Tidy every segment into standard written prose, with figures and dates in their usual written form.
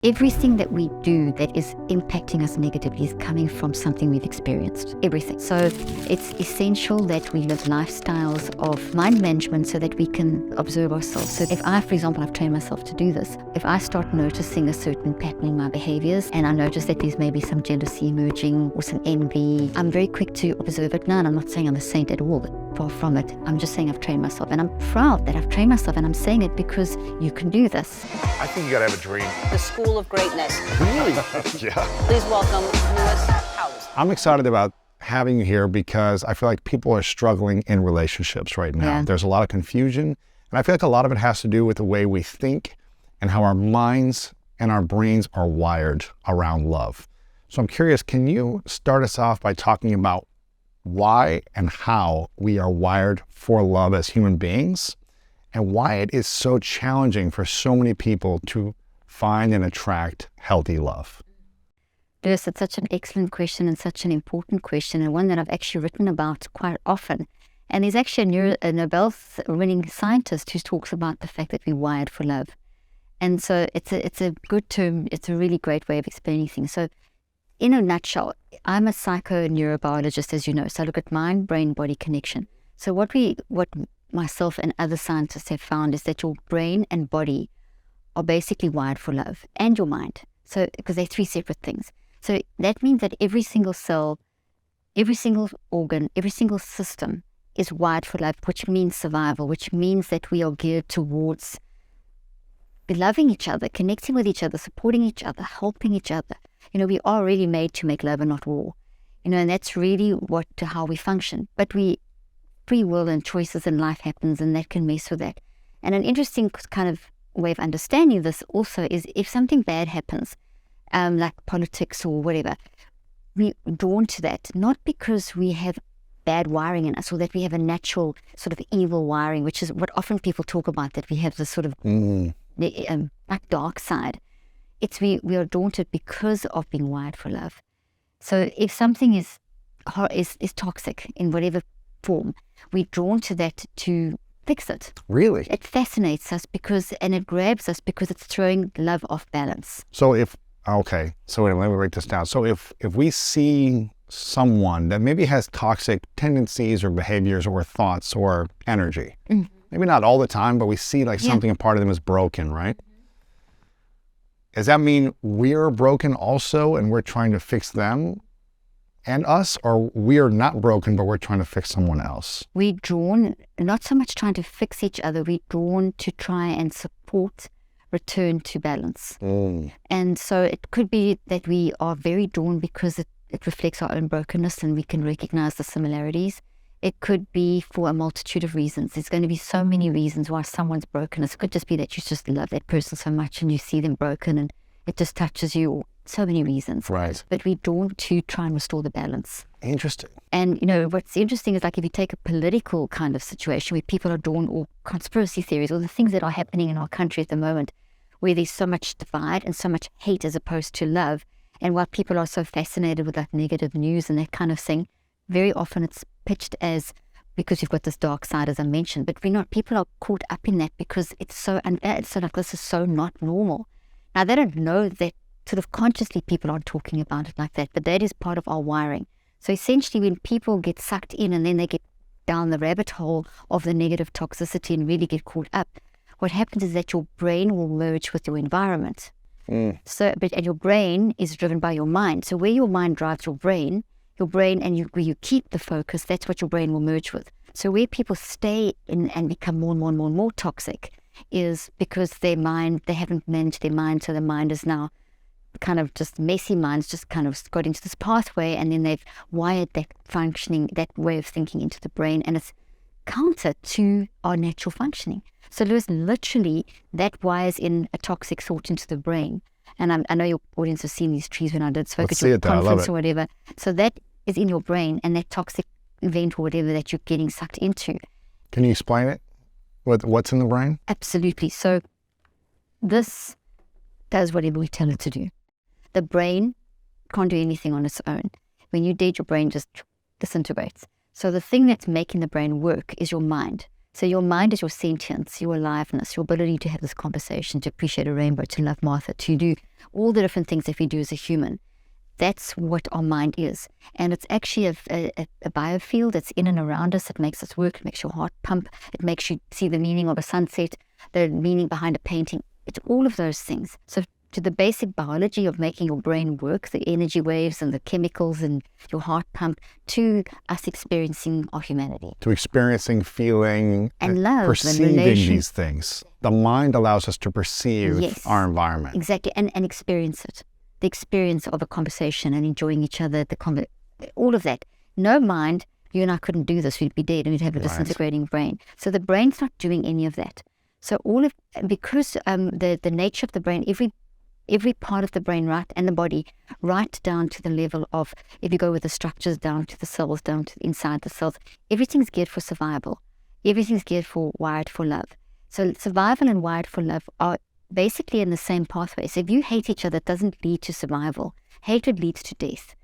Everything that we do that is impacting us negatively is coming from something we've experienced. Everything. So it's essential that we live lifestyles of mind management so that we can observe ourselves. So if I, for example, I've trained myself to do this, if I start noticing a certain pattern in my behaviors and I notice that there's maybe some jealousy emerging or some envy, I'm very quick to observe it now. And I'm not saying I'm a saint at all, but far from it. I'm just saying I've trained myself, and I'm proud that I've trained myself, and I'm saying it because you can do this. I think you gotta have a dream. The School of Greatness. Really? Yeah. Please welcome Lewis Howes. I'm excited about having you here because I feel like people are struggling in relationships right now. Yeah. There's a lot of confusion, and I feel like a lot of it has to do with the way we think and how our minds and our brains are wired around love. So I'm curious, can you start us off by talking about why and how we are wired for love as human beings, and why it is so challenging for so many people to find and attract healthy love? Lewis, it's such an excellent question and such an important question, and one that I've actually written about quite often. And there's actually a Nobel-winning scientist who talks about the fact that we're wired for love. And so it's a good term. It's a really great way of explaining things. So in a nutshell, I'm a psychoneurobiologist, as you know. So I look at mind, brain, body connection. So what myself and other scientists have found is that your brain and body are basically wired for love, and your mind. So, because they're three separate things. So that means that every single cell, every single organ, every single system is wired for love, which means survival, which means that we are geared towards loving each other, connecting with each other, supporting each other, helping each other. You know, we are really made to make love and not war. You know, and that's really how we function. But free will and choices in life happens, and that can mess with that. And an interesting kind of way of understanding this also is if something bad happens, like politics or whatever, we're drawn to that, not because we have bad wiring in us or that we have a natural sort of evil wiring, which is what often people talk about, that we have this sort of like dark side. It's we are drawn to it because of being wired for love. So if something is toxic in whatever form, we're drawn to that to fix it. Really? It fascinates us and it grabs us because it's throwing love off balance. So let me break this down. So if we see someone that maybe has toxic tendencies or behaviors or thoughts or energy, maybe not all the time, but we see like something, a part of them is broken, right? Does that mean we're broken also and we're trying to fix them and us, or we are not broken but we're trying to fix someone else? We're drawn, not so much trying to fix each other, we're drawn to try and support return to balance. And so it could be that we are very drawn because it reflects our own brokenness and we can recognize the similarities. It could be for a multitude of reasons. There's going to be so many reasons why someone's broken. It could just be that you just love that person so much and you see them broken and it just touches you. Or so many reasons. Right. But we're drawn to try and restore the balance. Interesting. And, you know, what's interesting is like if you take a political kind of situation where people are drawn, or conspiracy theories, or the things that are happening in our country at the moment, where there's so much divide and so much hate as opposed to love. And while people are so fascinated with that negative news and that kind of thing, very often it's pitched as because you've got this dark side, as I mentioned, but we're not. People are caught up in that because it's so unfair. So like, this is so not normal. Now, they don't know that sort of consciously people aren't talking about it like that, but that is part of our wiring. So essentially when people get sucked in and then they get down the rabbit hole of the negative toxicity and really get caught up, what happens is that your brain will merge with your environment. And your brain is driven by your mind. So where your mind drives your brain and where you keep the focus, that's what your brain will merge with. So where people stay in and become more and more and more and more toxic is because they haven't managed their mind. So the mind is now kind of just messy minds, just kind of got into this pathway, and then they've wired that way of thinking into the brain, and it's counter to our natural functioning. So Lewis, literally that wires in a toxic thought into the brain. And I know your audience has seen these trees when I spoke at your conference or whatever. So that is in your brain, and that toxic event or whatever that you're getting sucked into. Can you explain it? What's in the brain? Absolutely. So this does whatever we tell it to do. The brain can't do anything on its own. When you're dead, your brain just disintegrates. So the thing that's making the brain work is your mind. So your mind is your sentience, your aliveness, your ability to have this conversation, to appreciate a rainbow, to love Martha, to do all the different things that we do as a human. That's what our mind is. And it's actually a biofield that's in and around us. It makes us work. It makes your heart pump. It makes you see the meaning of a sunset, the meaning behind a painting. It's all of those things. So to the basic biology of making your brain work, the energy waves and the chemicals and your heart pump, to us experiencing our humanity. To experiencing, feeling, and love, perceiving and these things. The mind allows us to perceive our environment. Exactly, and experience it. The experience of a conversation and enjoying each other, all of that. No mind, you and I couldn't do this. We'd be dead and we'd have a disintegrating brain. So the brain's not doing any of that. So because the nature of the brain, every part of the brain, right, and the body, right down to the level of, if you go with the structures down to the cells, down to inside the cells, everything's geared for survival. Everything's wired for love. So survival and wired for love are basically in the same pathway. So if you hate each other, it doesn't lead to survival. Hatred leads to death.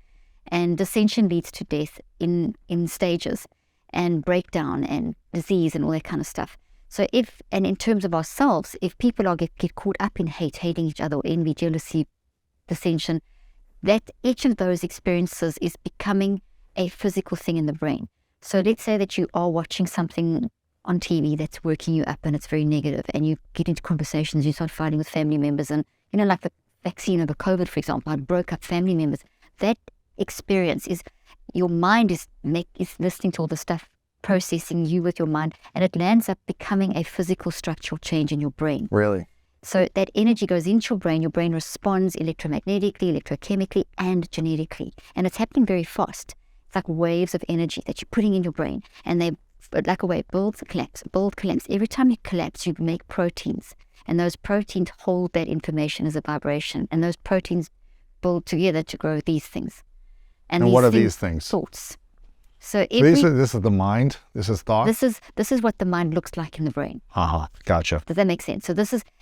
And dissension leads to death in stages, and breakdown and disease and all that kind of stuff. So in terms of ourselves, if people get caught up in hating each other, or envy, jealousy, dissension, that each of those experiences is becoming a physical thing in the brain. So let's say that you are watching something on TV that's working you up and it's very negative, and you get into conversations, you start fighting with family members, and like the vaccine over COVID, for example, I broke up family members. That experience is, your mind is listening to all the stuff, processing you with your mind, and it lands up becoming a physical structural change in your brain. Really? So that energy goes into your brain responds electromagnetically, electrochemically, and genetically. And it's happening very fast. It's like waves of energy that you're putting in your brain, and they, like a wave, build, collapse. Every time you collapse, you make proteins, and those proteins hold that information as a vibration, and those proteins build together to grow these things. And what are these things? Thoughts. So this is the mind. This is thought. This is what the mind looks like in the brain. Gotcha. Does that make sense?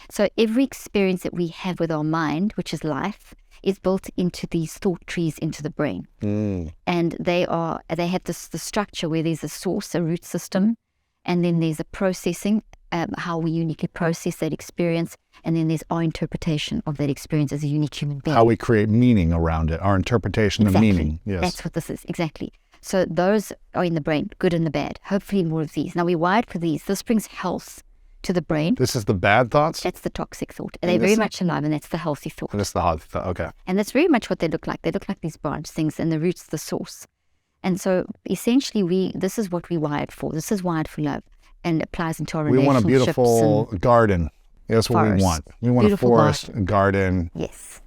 So every experience that we have with our mind, which is life, is built into these thought trees into the brain. And they have the structure where there's a source, a root system, and then there's a processing, how we uniquely process that experience, and then there's our interpretation of that experience as a unique human being. How we create meaning around it, our interpretation of meaning. Yes. That's what this is, exactly. So those are in the brain, good and the bad. Hopefully more of these. Now we're wired for these. This brings health to the brain. This is the bad thoughts? That's the toxic thought. And they're very much alive, and that's the healthy thought. And that's the healthy thought, okay. And that's very much what they look like. They look like these branch things, and the root's the source. And so essentially this is what we wired for. This is wired for love, and applies into our relationships. We want a beautiful garden. That's what we want. We want a forest, a garden,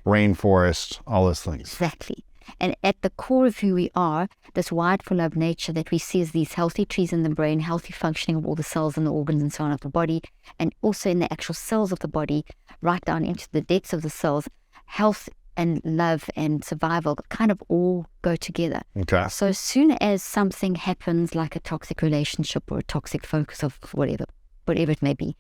rainforest, all those things. Exactly. And at the core of who we are, this wired for love nature that we see as these healthy trees in the brain, healthy functioning of all the cells and the organs and so on of the body, and also in the actual cells of the body, right down into the depths of the cells, health and love and survival kind of all go together. Okay. So as soon as something happens, like a toxic relationship or a toxic focus of whatever it may be,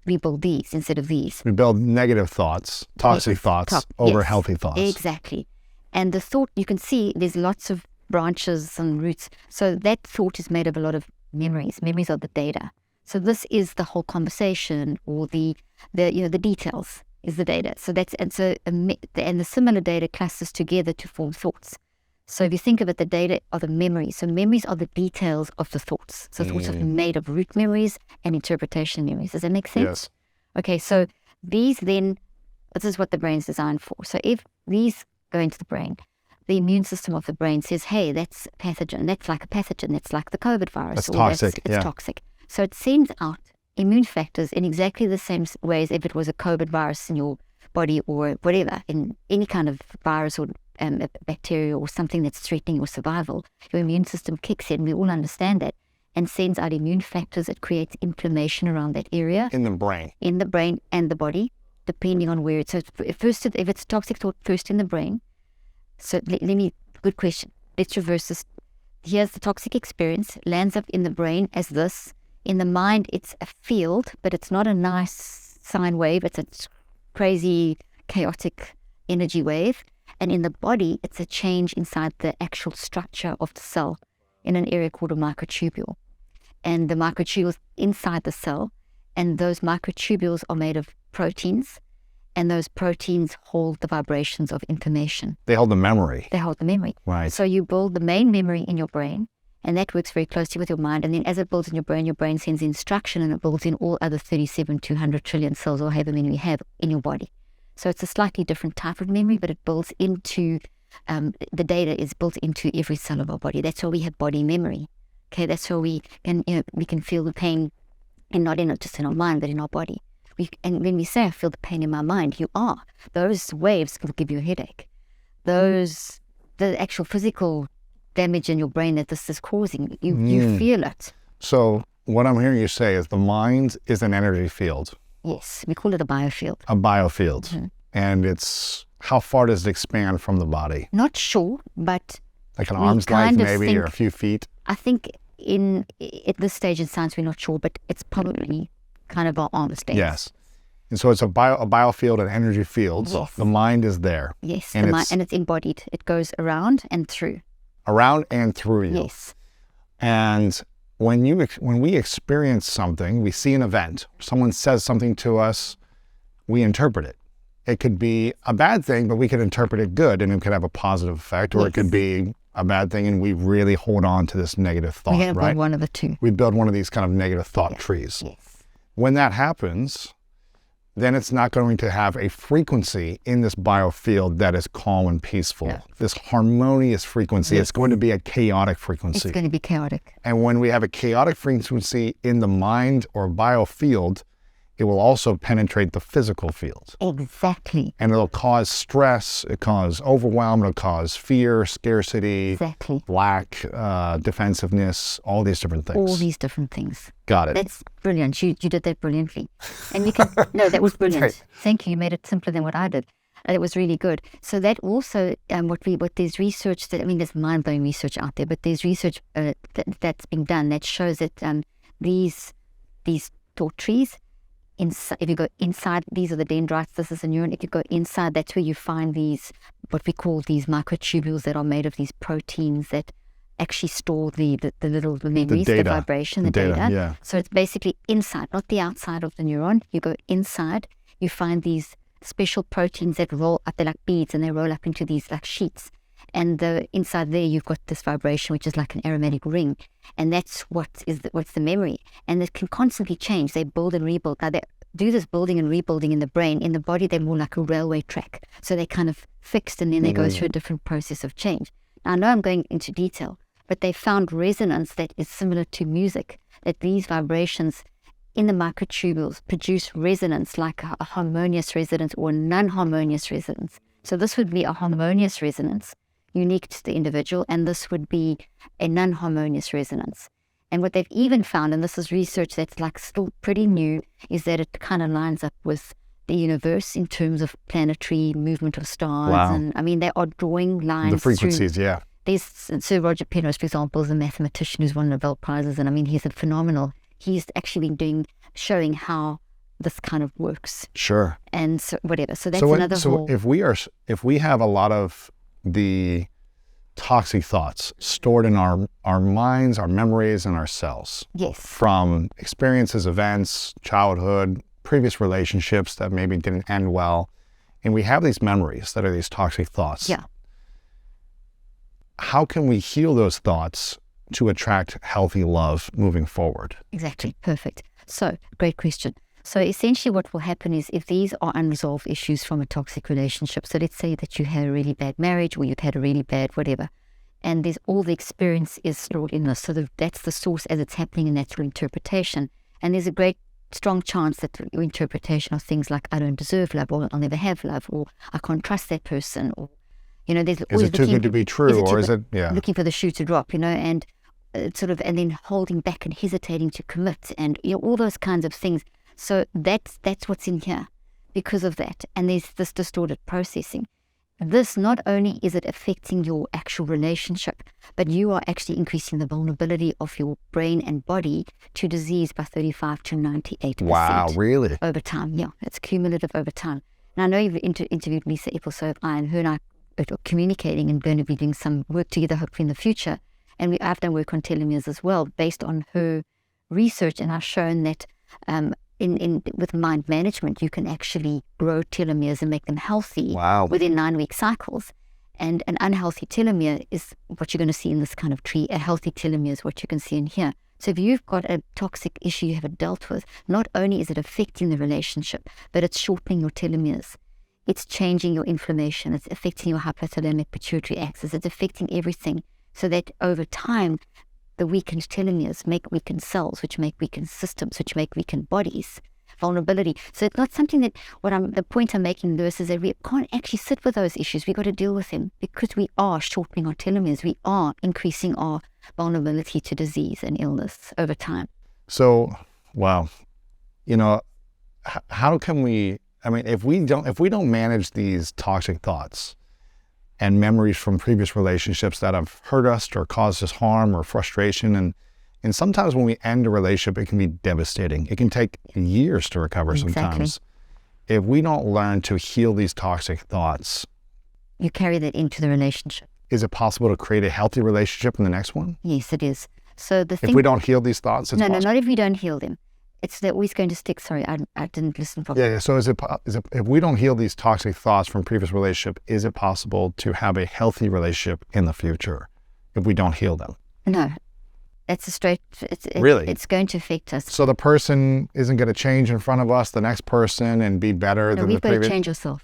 we build these instead of these. We build negative thoughts, toxic thoughts over healthy thoughts. Exactly. And the thought, you can see there's lots of branches and roots. So that thought is made of a lot of memories. Memories are the data. So this is the whole conversation, or the details is the data. So and the similar data clusters together to form thoughts. So if you think of it, the data are the memories. So memories are the details of the thoughts. So thoughts are made of root memories and interpretation memories. Does that make sense? Yes. Okay, so this is what the brain's designed for. So if these go into the brain, the immune system of the brain says, hey, that's pathogen. That's like a pathogen. That's like the COVID virus. That's toxic. It's toxic. So it sends out immune factors in exactly the same way as if it was a COVID virus in your body, or whatever, in any kind of virus or bacteria or something that's threatening your survival. Your immune system kicks in, we all understand that, and sends out immune factors that creates inflammation around that area. In the brain. In the brain and the body, depending on where it's. So first, if it's toxic thought, first in the brain. So good question. Let's reverse this. Here's the toxic experience, lands up in the brain as this. In the mind, it's a field, but it's not a nice sine wave. It's a crazy, chaotic energy wave. And in the body, it's a change inside the actual structure of the cell in an area called a microtubule. and the microtubules inside the cell, and those microtubules are made of proteins, and those proteins hold the vibrations of information. They hold the memory. They hold the memory. Right. So you build the main memory in your brain, and that works very closely with your mind. And then as it builds in your brain sends instruction, and it builds in all other 37 to 100 trillion cells, or however many we have in your body. So it's a slightly different type of memory, but it builds into, the data is built into every cell of our body. That's why we have body memory. Okay, that's why we can feel the pain, and not just in our mind, but in our body. And when we say, I feel the pain in my mind, you are. Those waves will give you a headache. The actual physical damage in your brain that this is causing, you feel it. So what I'm hearing you say is the mind is an energy field. Yes, we call it a biofield. A biofield. And it's, how far does it expand from the body? Not sure, but Like an arm's length maybe, or a few feet? I think at this stage in science, we're not sure, but it's probably kind of our arm's length. Yes. And so it's a biofield, an energy field. Yes. The mind is there. Yes, And and it's embodied. It goes around and through. Around and through you. Yes. And when we experience something, we see an event, someone says something to us, we interpret it. It could be a bad thing, but we could interpret it good, and it could have a positive effect, or it could be a bad thing, and we really hold on to this negative thought, We're going to right? build one of the two. We build one of these kind of negative thought trees. Yes. When that happens, then it's not going to have a frequency in this biofield that is calm and peaceful. Yeah. This harmonious frequency. It's going to be a chaotic frequency. It's going to be chaotic. And when we have a chaotic frequency in the mind or biofield, it will also penetrate the physical field. Exactly. And it'll cause stress, it'll cause overwhelm, it'll cause fear, scarcity, Exactly. lack, defensiveness, all these different things. All these different things. Got it. That's brilliant. You did that brilliantly. And you can, no, that was brilliant. Great. Thank you. You made it simpler than what I did. It was really good. So that also, what there's research that, there's mind-blowing research out there, but there's research that's being done that shows that these thought trees, if you go inside, these are the dendrites, this is a neuron. If you go inside, that's where you find these, what we call these microtubules that are made of these proteins that actually store the memories, the vibration, the data. Yeah. So it's basically inside, not the outside of the neuron. You go inside, you find these special proteins that roll up, they're like beads, and they roll up into these like sheets. And inside there, you've got this vibration, which is like an aromatic ring. And that's what's the memory. And it can constantly change. They build and rebuild. Now, they do this building and rebuilding in the brain. In the body, they're more like a railway track. So they're kind of fixed, and then they go through a different process of change. Now, I know I'm going into detail, but they found resonance that is similar to music, that these vibrations in the microtubules produce resonance, like a harmonious resonance or a non-harmonious resonance. So this would be a harmonious resonance, unique to the individual, and this would be a non-harmonious resonance. And what they've even found, and this is research that's like still pretty new, is that it kind of lines up with the universe in terms of planetary movement of stars. Wow. And they are drawing lines. The frequencies, through. yeah. There's Sir Roger Penrose, for example, is a mathematician who's won Nobel Prizes, and he's a phenomenal. He's actually been showing how this kind of works. Sure. And so whatever. So that's another whole. If we have a lot of the toxic thoughts stored in our minds, our memories, and our cells. Yes. From experiences, events, childhood, previous relationships that maybe didn't end well, and we have these memories that are these toxic thoughts. Yeah. How can we heal those thoughts to attract healthy love moving forward? Exactly. Perfect. So, great question. So essentially what will happen is if these are unresolved issues from a toxic relationship, so let's say that you had a really bad marriage or you've had a really bad whatever, and there's all the experience is stored in this. So that's the source as it's happening, and that's your interpretation. And there's a great strong chance that your interpretation of things like I don't deserve love, or I'll never have love, or I can't trust that person, or, there's always is it too good to be true, or is it, looking for the shoe to drop, and and then holding back and hesitating to commit, and all those kinds of things. So that's what's in here because of that. And there's this distorted processing. This, not only is it affecting your actual relationship, but you are actually increasing the vulnerability of your brain and body to disease by 35 to 98%. Wow, really? Over time, yeah. It's cumulative over time. Now, I know you've interviewed Lisa Epple, so her and I are communicating and going to be doing some work together, hopefully in the future. And I've done work on telomeres as well, based on her research and has shown that with mind management, you can actually grow telomeres and make them healthy within 9-week cycles. And an unhealthy telomere is what you're going to see in this kind of tree. A healthy telomere is what you can see in here. So if you've got a toxic issue you haven't dealt with, not only is it affecting the relationship, but it's shortening your telomeres. It's changing your inflammation. It's affecting your hypothalamic pituitary axis. It's affecting everything, so that over time, the weakened telomeres make weakened cells, which make weakened systems, which make weakened bodies. Vulnerability. So it's not something that, the point I'm making, Lewis, is that we can't actually sit with those issues. We've got to deal with them because we are shortening our telomeres. We are increasing our vulnerability to disease and illness over time. So, wow. How can we, if we don't manage these toxic thoughts and memories from previous relationships that have hurt us or caused us harm or frustration, and sometimes when we end a relationship, it can be devastating. It can take years to recover sometimes. If we don't learn to heal these toxic thoughts, you carry that into the relationship. Is it possible to create a healthy relationship in the next one? Yes, it is. So if we don't heal these thoughts, it's no, possible. Not if we don't heal them. It's that always going to stick. Sorry, I didn't listen properly. Yeah. So is it if we don't heal these toxic thoughts from previous relationship, is it possible to have a healthy relationship in the future if we don't heal them? No. That's really? It's going to affect us. So the person isn't going to change in front of us, the next person, and be better than the previous? We've got to change ourselves.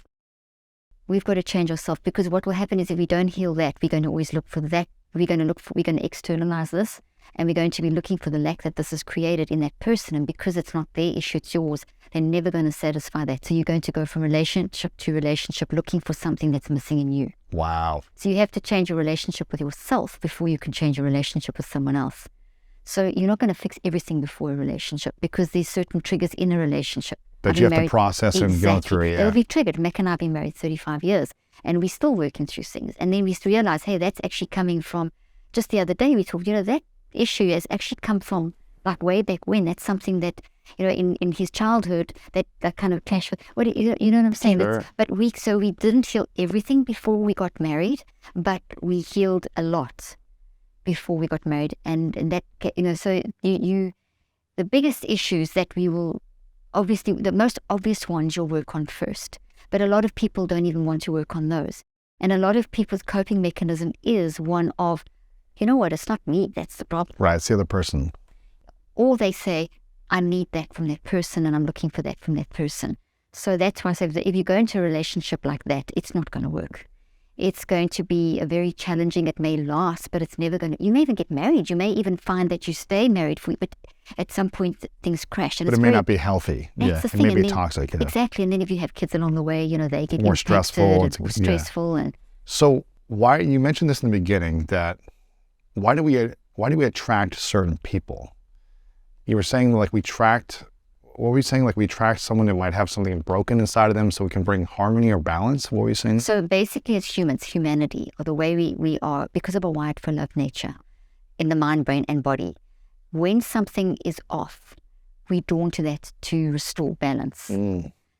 We've got to change ourselves, because what will happen is if we don't heal that, we're going to always look for that. We're going to externalize this, and we're going to be looking for the lack that this has created in that person. And because it's not their issue, it's yours, they're never going to satisfy that. So you're going to go from relationship to relationship looking for something that's missing in you. Wow. So you have to change your relationship with yourself before you can change your relationship with someone else. So you're not going to fix everything before a relationship, because there's certain triggers in a relationship that you have to process and go through. They'll be triggered. Mac and I have been married 35 years, and we're still working through things. And then we realize, hey, that's actually coming from, just the other day we talked, that issue has actually come from like way back when. That's something that, in his childhood, that kind of clash with, you know what I'm saying? Sure. So we didn't heal everything before we got married, but we healed a lot before we got married. And that, so the biggest issues that we will, obviously, the most obvious ones you'll work on first. But a lot of people don't even want to work on those. And a lot of people's coping mechanism is one of, you know what, it's not me, that's the problem. Right, it's the other person. Or they say, I need that from that person, and I'm looking for that from that person. So that's why I say that if you go into a relationship like that, it's not going to work. It's going to be a very challenging, it may last, but it's never going to, you may even get married. You may even find that you stay married but at some point things crash. And but it may not be healthy. Yeah, it may be toxic. Yeah. Exactly. And then if you have kids along the way, they get more stressful. It's more stressful. And so why, you mentioned this in the beginning, that why do we attract certain people? You were saying like we attract someone that might have something broken inside of them so we can bring harmony or balance? What were you saying? So basically as humans, humanity, or the way we are, because of a wired for love nature in the mind, brain and body, when something is off, we're drawn to that to restore balance.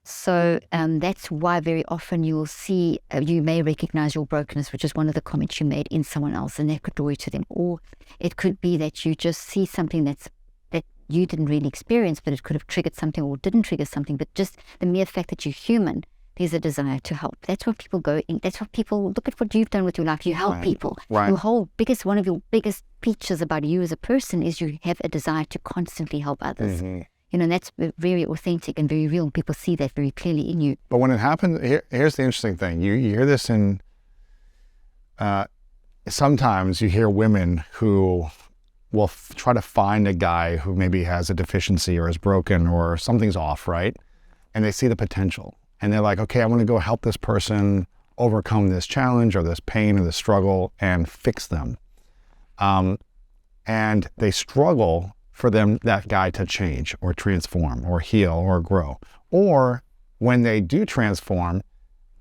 So that's why very often you'll see, you may recognize your brokenness, which is one of the comments you made in someone else, and that could draw you to them. Or it could be that you just see something that you didn't really experience, but it could have triggered something or didn't trigger something. But just the mere fact that you're human, there's a desire to help. That's what people go in. That's what people look at what you've done with your life. You help people. Right. One of your biggest features about you as a person is you have a desire to constantly help others. Mm-hmm. And that's very authentic and very real. And people see that very clearly in you. But when it happens, here's the interesting thing. You hear this in, sometimes you hear women who will try to find a guy who maybe has a deficiency or is broken or something's off, right? And they see the potential. And they're like, okay, I want to go help this person overcome this challenge or this pain or this struggle and fix them. And they struggle for that guy to change or transform or heal or grow. Or when they do transform,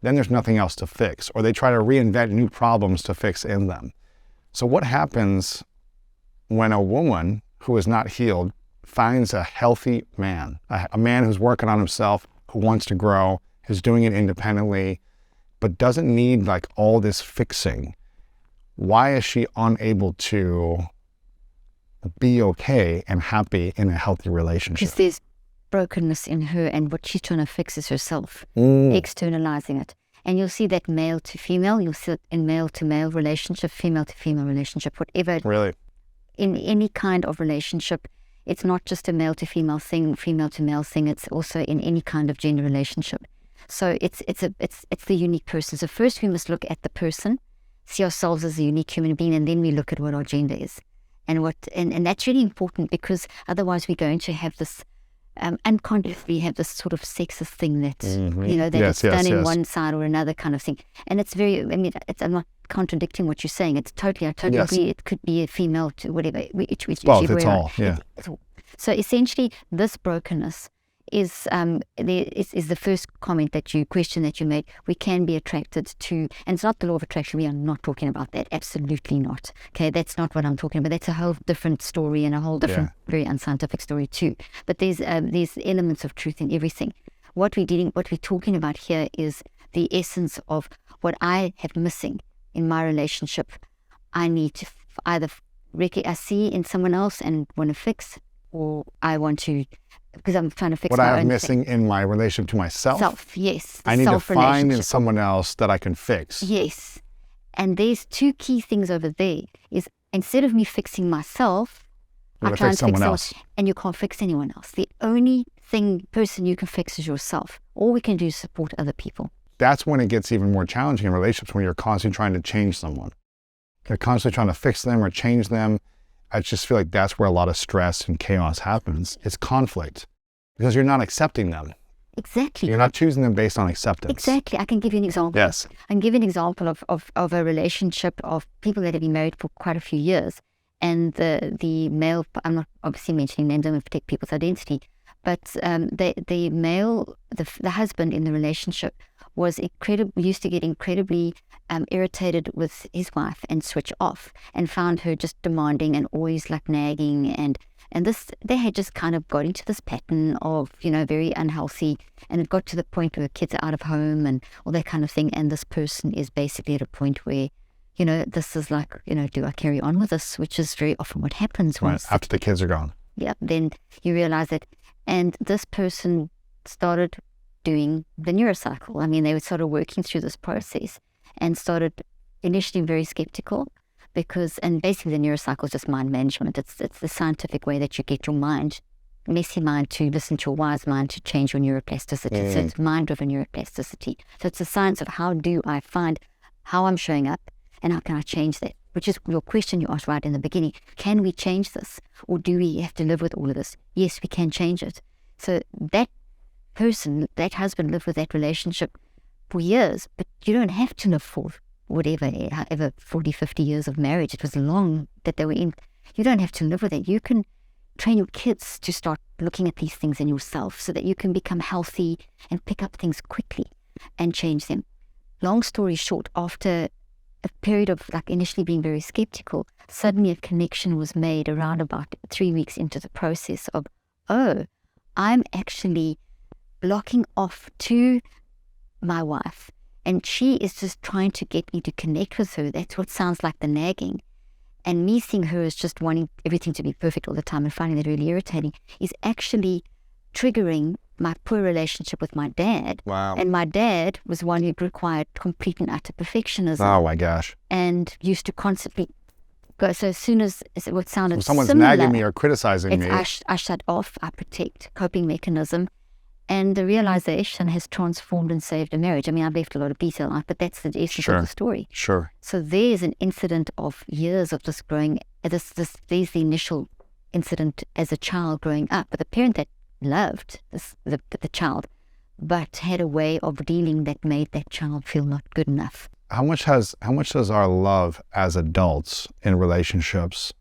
then there's nothing else to fix, or they try to reinvent new problems to fix in them. So what happens when a woman who is not healed finds a healthy man, a man who's working on himself, who wants to grow, who's doing it independently, but doesn't need like all this fixing? Why is she unable to be okay and happy in a healthy relationship. Because there's brokenness in her, and what she's trying to fix is herself, externalizing it. And you'll see that male to female, you'll see it in male to male relationship, female to female relationship, whatever. Really? In any kind of relationship, it's not just a male to female thing, female to male thing. It's also in any kind of gender relationship. So it's the unique person. So first we must look at the person, see ourselves as a unique human being, and then we look at what our gender is, and that's really important, because otherwise we're going to have this unconsciously have this sort of sexist thing that that it's done in one side or another kind of thing. And it's very, I'm not contradicting what you're saying. It's I totally agree. It could be a female to whatever. Which it's all. It's all. So essentially, this brokenness is the first question that you made. We can be attracted to, and it's not the law of attraction. We are not talking about that. Absolutely not. Okay, that's not what I'm talking about. That's a whole different story and a whole different, very unscientific story too. But there's elements of truth in everything. What we're talking about here is the essence of what I have missing in my relationship. I need to either I see in someone else and want to fix, or I want to, because I'm trying to fix what my I have own missing in my relationship to myself. Yes. I need to find in someone else that I can fix. Yes. And there's two key things over there. Is instead of me fixing myself, I try and fix someone else. And you can't fix anyone else. The only person you can fix is yourself. All we can do is support other people. That's when it gets even more challenging in relationships, when you're constantly trying to change someone. You're constantly trying to fix them or change them. I just feel like that's where a lot of stress and chaos happens. It's conflict, because you're not accepting them. Exactly. You're not choosing them based on acceptance. Exactly. I can give you an example. Yes. I can give you an example of a relationship of people that have been married for quite a few years. And the male, I'm not obviously mentioning names, I'm going to protect people's identity, but the male, the husband in the relationship used to get incredibly irritated with his wife and switch off, and found her just demanding and always like nagging, and this, they had just kind of got into this pattern of, very unhealthy, and it got to the point where kids are out of home and all that kind of thing, and this person is basically at a point where, this is like, do I carry on with this, which is very often what happens once after the kids are gone. Yeah, then you realize that, and this person started doing the neurocycle. I mean, they started working through this process and started initially very skeptical, and basically the neurocycle is just mind management. It's the scientific way that you get your mind, messy mind, to listen to your wise mind, to change your neuroplasticity. So it's mind-driven neuroplasticity. So it's the science of how do I find how I'm showing up and how can I change that, which is your question you asked right in the beginning. Can we change this, or do we have to live with all of this? Yes, we can change it. So that person, that husband, lived with that relationship for years, but you don't have to live for however 40, 50 years of marriage. It was long that they were in. You don't have to live with it. You can train your kids to start looking at these things in yourself so that you can become healthy and pick up things quickly and change them. Long story short, after a period of initially being very skeptical, suddenly a connection was made around about 3 weeks into the process of, I'm actually blocking off to my wife, and she is just trying to get me to connect with her. That's what sounds like the nagging. And me seeing her as just wanting everything to be perfect all the time and finding that really irritating is actually triggering my poor relationship with my dad. Wow. And my dad was one who required complete and utter perfectionism. Oh my gosh. And used to constantly go. So as soon as what sounded someone's similar, nagging me or criticizing me, I shut off, I protect, coping mechanism. And the realization has transformed and saved a marriage. I mean, I've left a lot of detail out, but that's the essence of the story. Sure. So there's an incident of years of this growing, there's the initial incident as a child growing up, with a parent that loved the child, but had a way of dealing that made that child feel not good enough. How much does our love as adults in relationships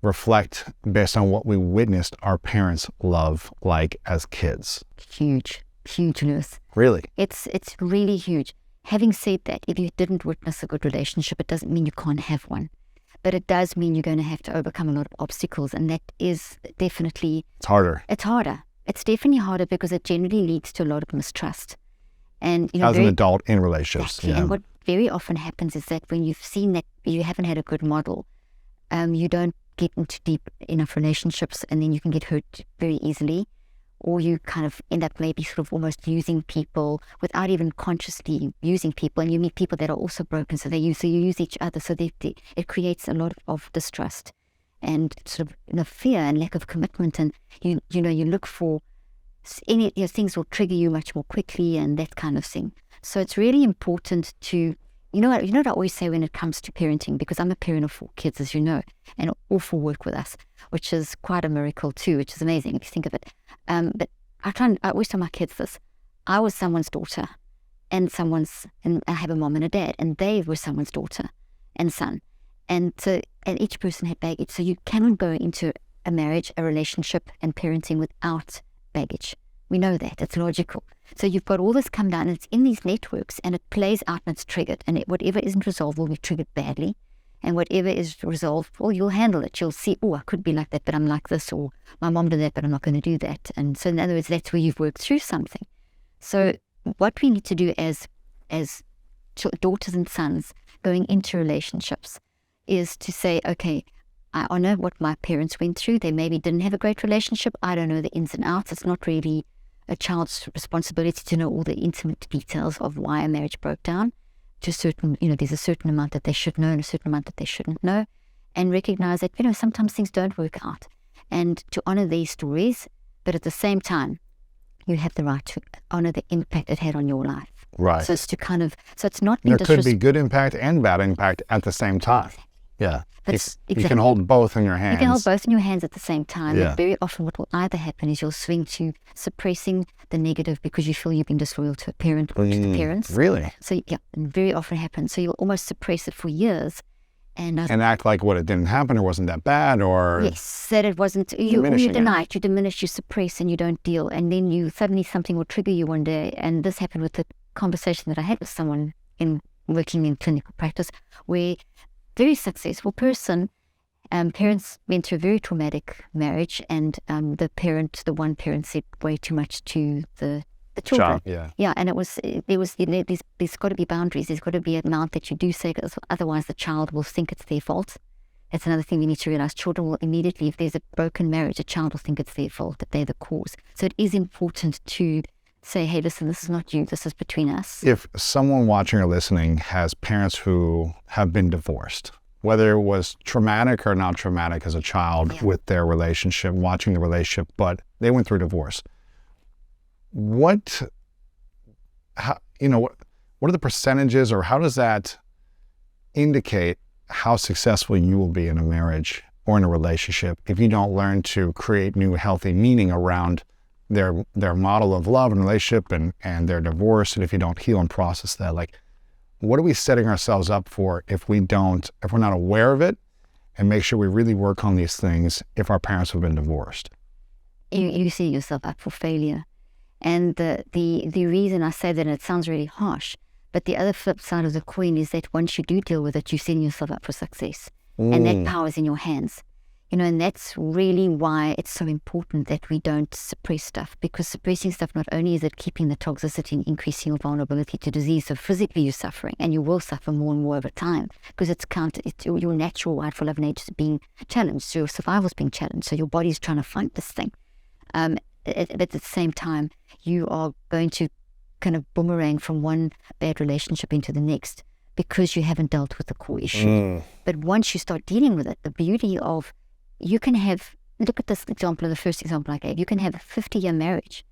reflect based on what we witnessed our parents love like as kids? Huge, Lewis. Really? It's really huge. Having said that, if you didn't witness a good relationship, it doesn't mean you can't have one. But it does mean you're going to have to overcome a lot of obstacles, and that is definitely... It's harder. It's harder. It's definitely harder because it generally leads to a lot of mistrust. And as an adult in relationships. Exactly. Yeah. And what very often happens is that when you've seen that you haven't had a good model, you don't get into deep enough relationships, and then you can get hurt very easily, or you kind of end up maybe sort of almost using people without even consciously using people, and you meet people that are also broken, so you use each other, so it creates a lot of distrust and sort of fear and lack of commitment, and you look for things will trigger you much more quickly and that kind of thing. So it's really important to, you know what I always say when it comes to parenting, because I'm a parent of 4 kids, as you know, and all 4 work with us, which is quite a miracle too, which is amazing if you think of it. But I always tell my kids this: I was someone's daughter, and I have a mom and a dad, and they were someone's daughter and son, and each person had baggage. So you cannot go into a marriage, a relationship, and parenting without baggage. We know that. It's logical. So you've got all this come down, and it's in these networks, and it plays out and it's triggered. And whatever isn't resolved will be triggered badly. And whatever is resolved, well, you'll handle it. You'll see, I could be like that, but I'm like this, or my mom did that, but I'm not going to do that. And so in other words, that's where you've worked through something. So what we need to do as daughters and sons going into relationships is to say, okay, I honor what my parents went through. They maybe didn't have a great relationship. I don't know the ins and outs. It's not really a child's responsibility to know all the intimate details of why a marriage broke down. To certain, there's a certain amount that they should know and a certain amount that they shouldn't know, and recognize that, sometimes things don't work out, and to honor these stories, but at the same time, you have the right to honor the impact it had on your life. Right. So it's to so it's not there could be good impact and bad impact at the same time. Yeah. You can hold both in your hands. You can hold both in your hands at the same time. Yeah. But very often what will either happen is you'll swing to suppressing the negative because you feel you've been disloyal to a parent or to the parents. Really? So yeah, and very often happens. So you'll almost suppress it for years. And act like it didn't happen or wasn't that bad, or... Yes, that it wasn't. You deny it, you diminish, you suppress, and you don't deal. And then suddenly something will trigger you one day. And this happened with the conversation that I had with someone working in clinical practice, where very successful person, parents went through a very traumatic marriage, and the one parent said way too much to the children. And there's got to be boundaries. There's got to be an amount that you do say, because otherwise the child will think it's their fault. That's another thing we need to realize. Children will immediately, if there's a broken marriage, a child will think it's their fault, that they're the cause. So it is important to say, hey, listen, this is not you, this is between us. If someone watching or listening has parents who have been divorced, whether it was traumatic or not traumatic as a child with their relationship, watching the relationship, but they went through divorce, what are the percentages, or how does that indicate how successful you will be in a marriage or in a relationship if you don't learn to create new healthy meaning around their model of love and relationship and their divorce, and if you don't heal and process that? Like, what are we setting ourselves up for if we're not aware of it and make sure we really work on these things if our parents have been divorced? You set yourself up for failure. And the reason I say that, and it sounds really harsh, but the other flip side of the coin is that once you do deal with it, you're setting yourself up for success. And that power is in your hands. And that's really why it's so important that we don't suppress stuff, because suppressing stuff, not only is it keeping the toxicity and increasing your vulnerability to disease, so physically you're suffering, and you will suffer more and more over time, because it's your natural rightful love nature is being challenged, so your survival is being challenged, so your body's trying to fight this thing. But at the same time, you are going to kind of boomerang from one bad relationship into the next because you haven't dealt with the core issue. But once you start dealing with it, the beauty of you can have, look at this example, the first example I gave, you can have a 50-year marriage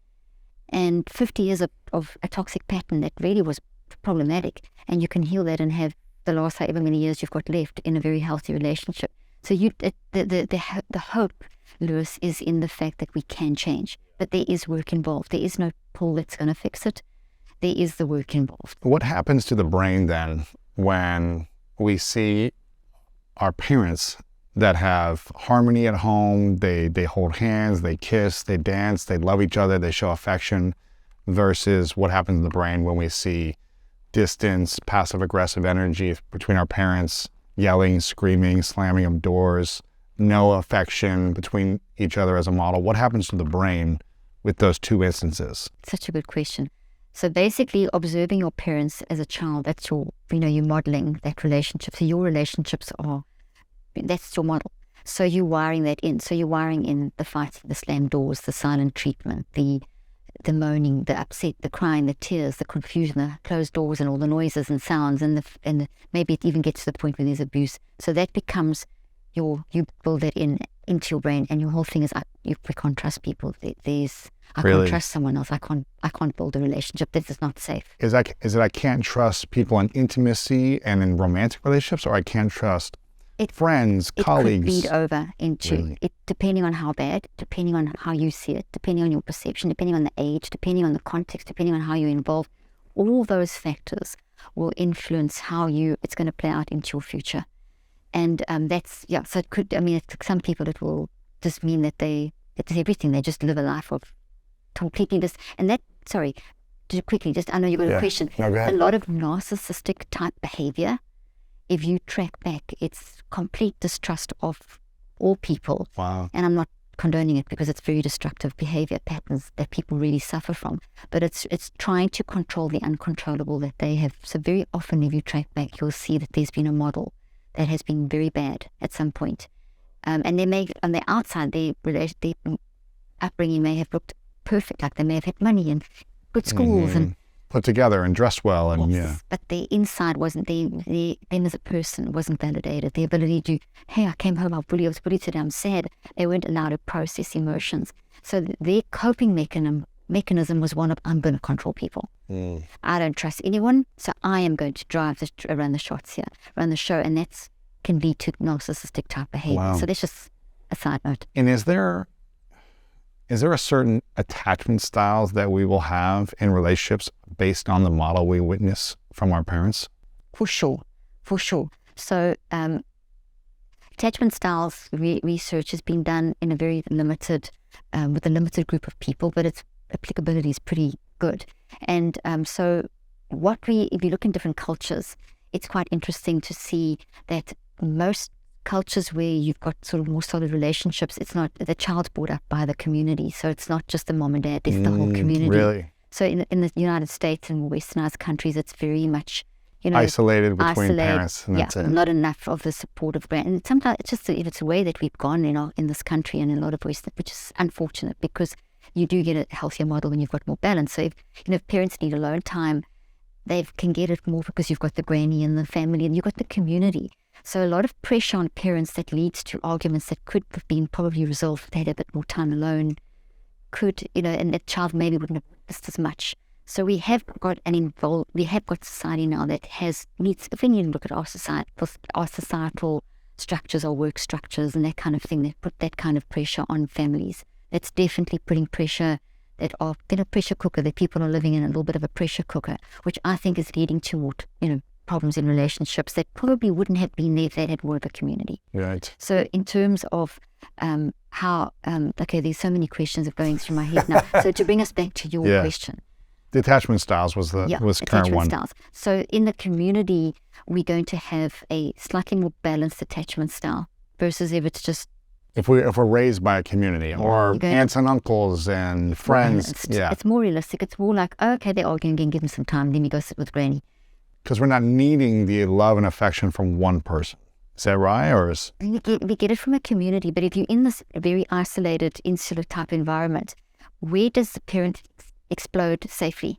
and 50 years of a toxic pattern that really was problematic, and you can heal that and have the last however many years you've got left in a very healthy relationship. So the hope, Lewis, is in the fact that we can change, but there is work involved. There is no pill that's going to fix it. There is the work involved. What happens to the brain then when we see our parents that have harmony at home, they hold hands, they kiss, they dance, they love each other, they show affection, versus what happens in the brain when we see distance, passive-aggressive energy between our parents, yelling, screaming, slamming of doors, no affection between each other as a model? What happens to the brain with those two instances? Such a good question. So basically, observing your parents as a child, that's you're modeling that relationship. So your relationships that's your model. So you're wiring that in. So you're wiring in the fights, the slammed doors, the silent treatment, the moaning, the upset, the crying, the tears, the confusion, the closed doors, and all the noises and sounds, and maybe it even gets to the point where there's abuse. So that becomes you build that into your brain, and your whole thing is we can't trust people. I Really? can't trust someone else. I can't build a relationship. This is not safe. Is it I can't trust people in intimacy and in romantic relationships, or I can't trust friends, colleagues? It could bleed over into Really? it, depending on how bad, depending on how you see it, depending on your perception, depending on the age, depending on the context, depending on how you're involved. All those factors will influence how it's going to play out into your future. And so it could, some people it will just mean that it's everything. They just live a life of completely this. And that, sorry, just quickly, I know you've got a question. No, go ahead. A lot of narcissistic type behavior, if you track back, it's complete distrust of all people. Wow. And I'm not condoning it because it's very destructive behavior patterns that people really suffer from. But it's trying to control the uncontrollable that they have. So very often, if you track back, you'll see that there's been a model that has been very bad at some point. And they may, on the outside, their upbringing may have looked perfect, like they may have had money and good schools and put together and dressed well, and yes, but the inside wasn't, them as a person wasn't validated. The ability to, hey, I came home, I was bullied today, I'm sad. They weren't allowed to process emotions. So their coping mechanism was one of, I'm going to control people. I don't trust anyone, so I am going to run the shots here, run the show, and that can lead to narcissistic type behavior. Wow. So that's just a side note. And is there a certain attachment styles that we will have in relationships based on the model we witness from our parents? For sure. So attachment styles research has been done in a very limited, with a limited group of people, but its applicability is pretty good. And so if you look in different cultures, it's quite interesting to see that most cultures where you've got sort of more solid relationships, it's not, the child's brought up by the community. So it's not just the mom and dad, it's the whole community. Really? So in the United States and westernized countries, it's very much, isolated between parents, and that's it. Not enough of the supportive grant. And sometimes it's just, if it's a way that we've gone in this country and in a lot of ways, which is unfortunate, because you do get a healthier model when you've got more balance. So if parents need alone time, they can get it more because you've got the granny and the family and you've got the community. So a lot of pressure on parents that leads to arguments that could have been probably resolved if they had a bit more time alone, and the child maybe wouldn't have missed as much. So we have got society now that needs, if we need to look at our societal structures, our work structures and that kind of thing, that put that kind of pressure on families. That's definitely putting pressure that are in a pressure cooker, that people are living in a little bit of a pressure cooker, which I think is leading to problems in relationships that probably wouldn't have been there if they had more of a community. Right. So in terms of how, there's so many questions going through my head now. So to bring us back to your question. The attachment styles was current attachment one. Styles. So in the community, we're going to have a slightly more balanced attachment style versus if it's just, if we're raised by a community or aunts and uncles and friends. It's more realistic. It's more like, okay, they're arguing again, give them some time, let me go sit with granny. Because we're not needing the love and affection from one person. Is that right? Or we get it from a community, but if you're in this very isolated, insular type environment, where does the parent explode safely?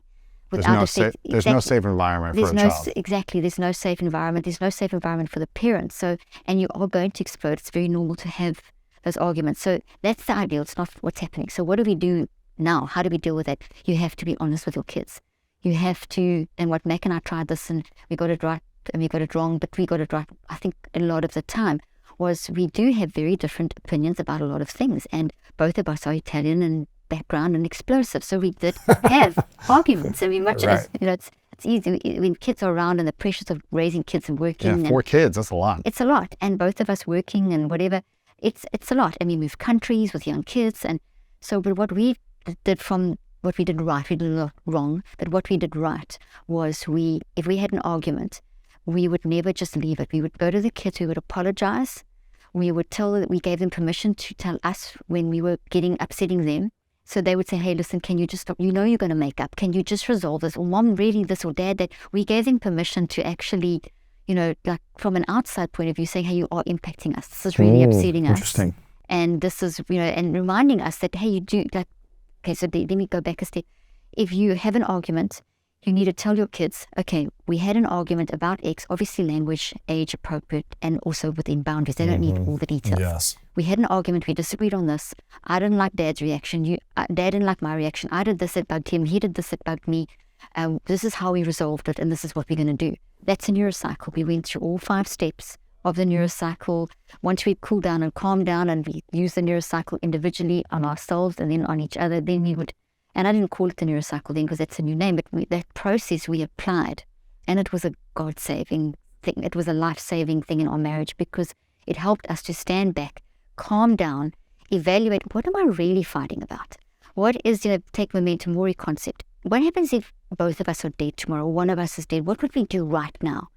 There's no safe environment for a child. Exactly. There's no safe environment. There's no safe environment for the parent. So, and you are going to explode. It's very normal to have those arguments. So that's the ideal. It's not what's happening. So what do we do now? How do we deal with that? You have to be honest with your kids. You have to, and what Mac and I tried this, and we got it right and we got it wrong, but we got it right, I think, a lot of the time, was we do have very different opinions about a lot of things. And both of us are Italian and background and explosive. So we did have arguments. I mean, it's easy when kids are around and the pressures of raising kids and working. Yeah, 4 kids, that's a lot. It's a lot. And both of us working and whatever, it's a lot. And we moved countries with young kids. And so, but what we did what we did right, we did a lot wrong, but what we did right was if we had an argument, we would never just leave it. We would go to the kids, we would apologize. We would we gave them permission to tell us when we were upsetting them. So they would say, hey, listen, can you just stop? You know you're going to make up. Can you just resolve this? Or mom, really this, or dad, that. We gave them permission to actually, like from an outside point of view, saying, hey, you are impacting us. This is really upsetting us. Interesting. And this is, and reminding us that, hey, you do, like, okay, so let me go back a step. If you have an argument, you need to tell your kids, okay, we had an argument about X, obviously language, age appropriate, and also within boundaries. They don't need all the details. Yes. We had an argument, we disagreed on this. I didn't like Dad's reaction. Dad didn't like my reaction. I did this, it bugged him. He did this, it bugged me. This is how we resolved it, and this is what we're going to do. That's a neurocycle. We went through all 5 steps of the neurocycle. Once we cool down and calm down and we use the neurocycle individually on ourselves and then on each other, then we would, and I didn't call it the neurocycle then because that's a new name, but that process we applied, and it was a God-saving thing. It was a life-saving thing in our marriage because it helped us to stand back, calm down, evaluate, what am I really fighting about? What is, take memento mori concept. What happens if both of us are dead tomorrow, one of us is dead? What would we do right now?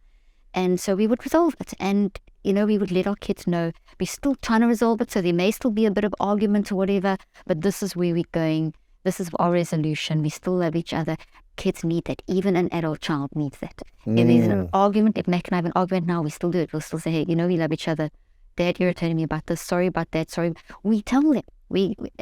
And so we would resolve it. And, we would let our kids know we're still trying to resolve it. So there may still be a bit of argument or whatever, but this is where we're going. This is our resolution. We still love each other. Kids need that. Even an adult child needs that. If there's an argument, if Mac and I have an argument now, we still do it. We'll still say, hey, we love each other. Dad irritated me about this. Sorry about that. Sorry. We tell them.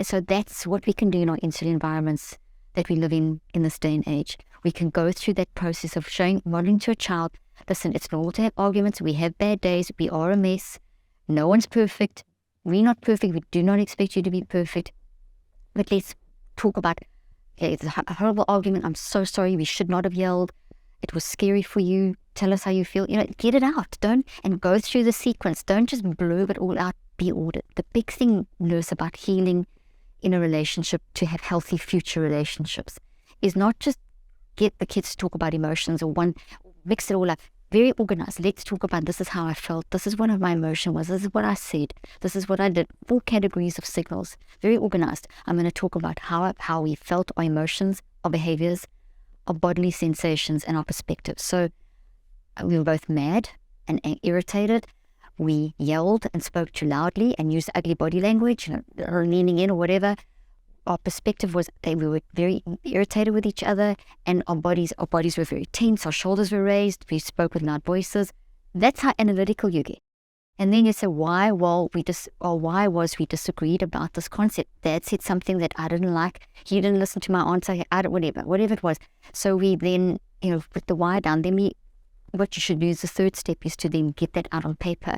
So that's what we can do in our insular environments that we live in this day and age. We can go through that process of modeling to a child, listen, it's normal to have arguments. We have bad days. We are a mess. No one's perfect. We're not perfect. We do not expect you to be perfect. But let's talk about, okay, it's a horrible argument. I'm so sorry. We should not have yelled. It was scary for you. Tell us how you feel. Get it out. And go through the sequence. Don't just blurb it all out. Be ordered. The big thing, nurse, about healing in a relationship to have healthy future relationships is not just get the kids to talk about emotions or mix it all up. Very organized. Let's talk about, this is how I felt. This is what my emotion was. This is what I said. This is what I did. 4 categories of signals. Very organized. I'm going to talk about how we felt, our emotions, our behaviors, our bodily sensations, and our perspectives. So we were both mad and irritated. We yelled and spoke too loudly and used ugly body language, or leaning in or whatever. Our perspective was that we were very irritated with each other, and our bodies were very tense. Our shoulders were raised. We spoke with loud voices. That's how analytical you get. And then you say, why? Well, why was we disagreed about this concept? Dad said something that I didn't like. He didn't listen to my answer. Whatever it was. So we then, put the why down. Then what you should do is the third step is to then get that out on paper,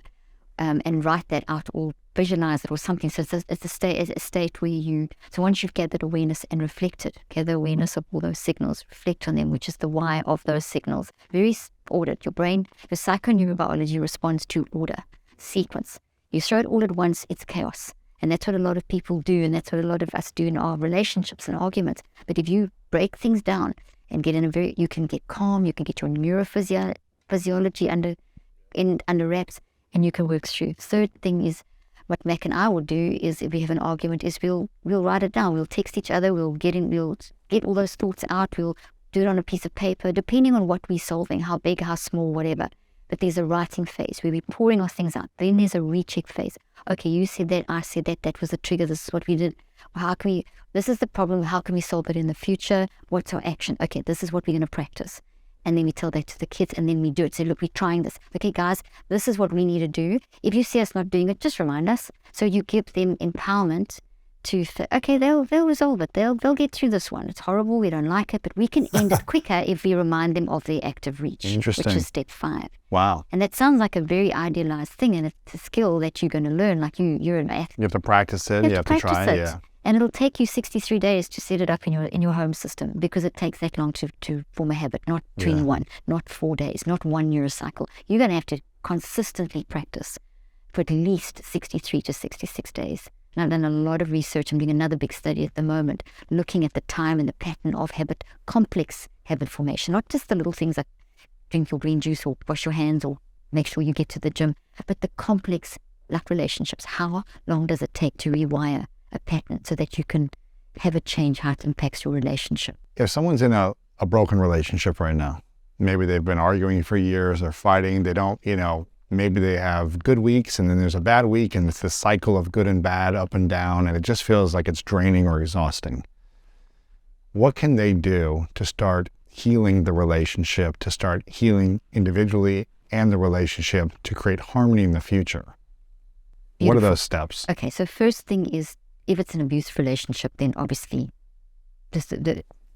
and write that out or visualize it or something. So it's a state where so once you've gathered awareness and reflected, gather awareness of all those signals, reflect on them, which is the why of those signals. Very ordered. Your brain, the psychoneurobiology responds to order, sequence. You throw it all at once, it's chaos. And that's what a lot of people do, and that's what a lot of us do in our relationships and arguments. But if you break things down and you can get calm, you can get your neurophysiology under wraps, and you can work through. Third thing is, what Mac and I will do is, if we have an argument, is we'll write it down. We'll text each other. We'll get all those thoughts out. We'll do it on a piece of paper, depending on what we're solving, how big, how small, whatever. But there's a writing phase where we're pouring our things out. Then there's a recheck phase. Okay, you said that, I said that, that was the trigger, this is what we did. This is the problem, how can we solve it in the future? What's our action? Okay, this is what we're going to practice. And then we tell that to the kids, and then we do it. Say, look, we're trying this. Okay, guys, this is what we need to do. If you see us not doing it, just remind us. So you give them empowerment to, okay, they'll resolve it. They'll get through this one. It's horrible. We don't like it, but we can end it quicker if we remind them of their active reach, which is step 5. Wow. And that sounds like a very idealized thing, and it's a skill that you're going to learn. Like you're an athlete. You have to practice it. You have to try it. Yeah. And it'll take you 63 days to set it up in your home system, because it takes that long to form a habit, not 21, not 4 days, not 1 neurocycle. You're going to have to consistently practice for at least 63 to 66 days. And I've done a lot of research. I'm doing another big study at the moment, looking at the time and the pattern of complex habit formation, not just the little things like drink your green juice or wash your hands or make sure you get to the gym, but the complex, like relationships. How long does it take to rewire a pattern so that you can have it change how it impacts your relationship? If someone's in a broken relationship right now, maybe they've been arguing for years or fighting, they don't, maybe they have good weeks and then there's a bad week, and it's this cycle of good and bad, up and down, and it just feels like it's draining or exhausting. What can they do to start healing the relationship, to start healing individually and the relationship to create harmony in the future. What are Beautiful. those steps? Okay, so first thing is, if it's an abusive relationship, then obviously just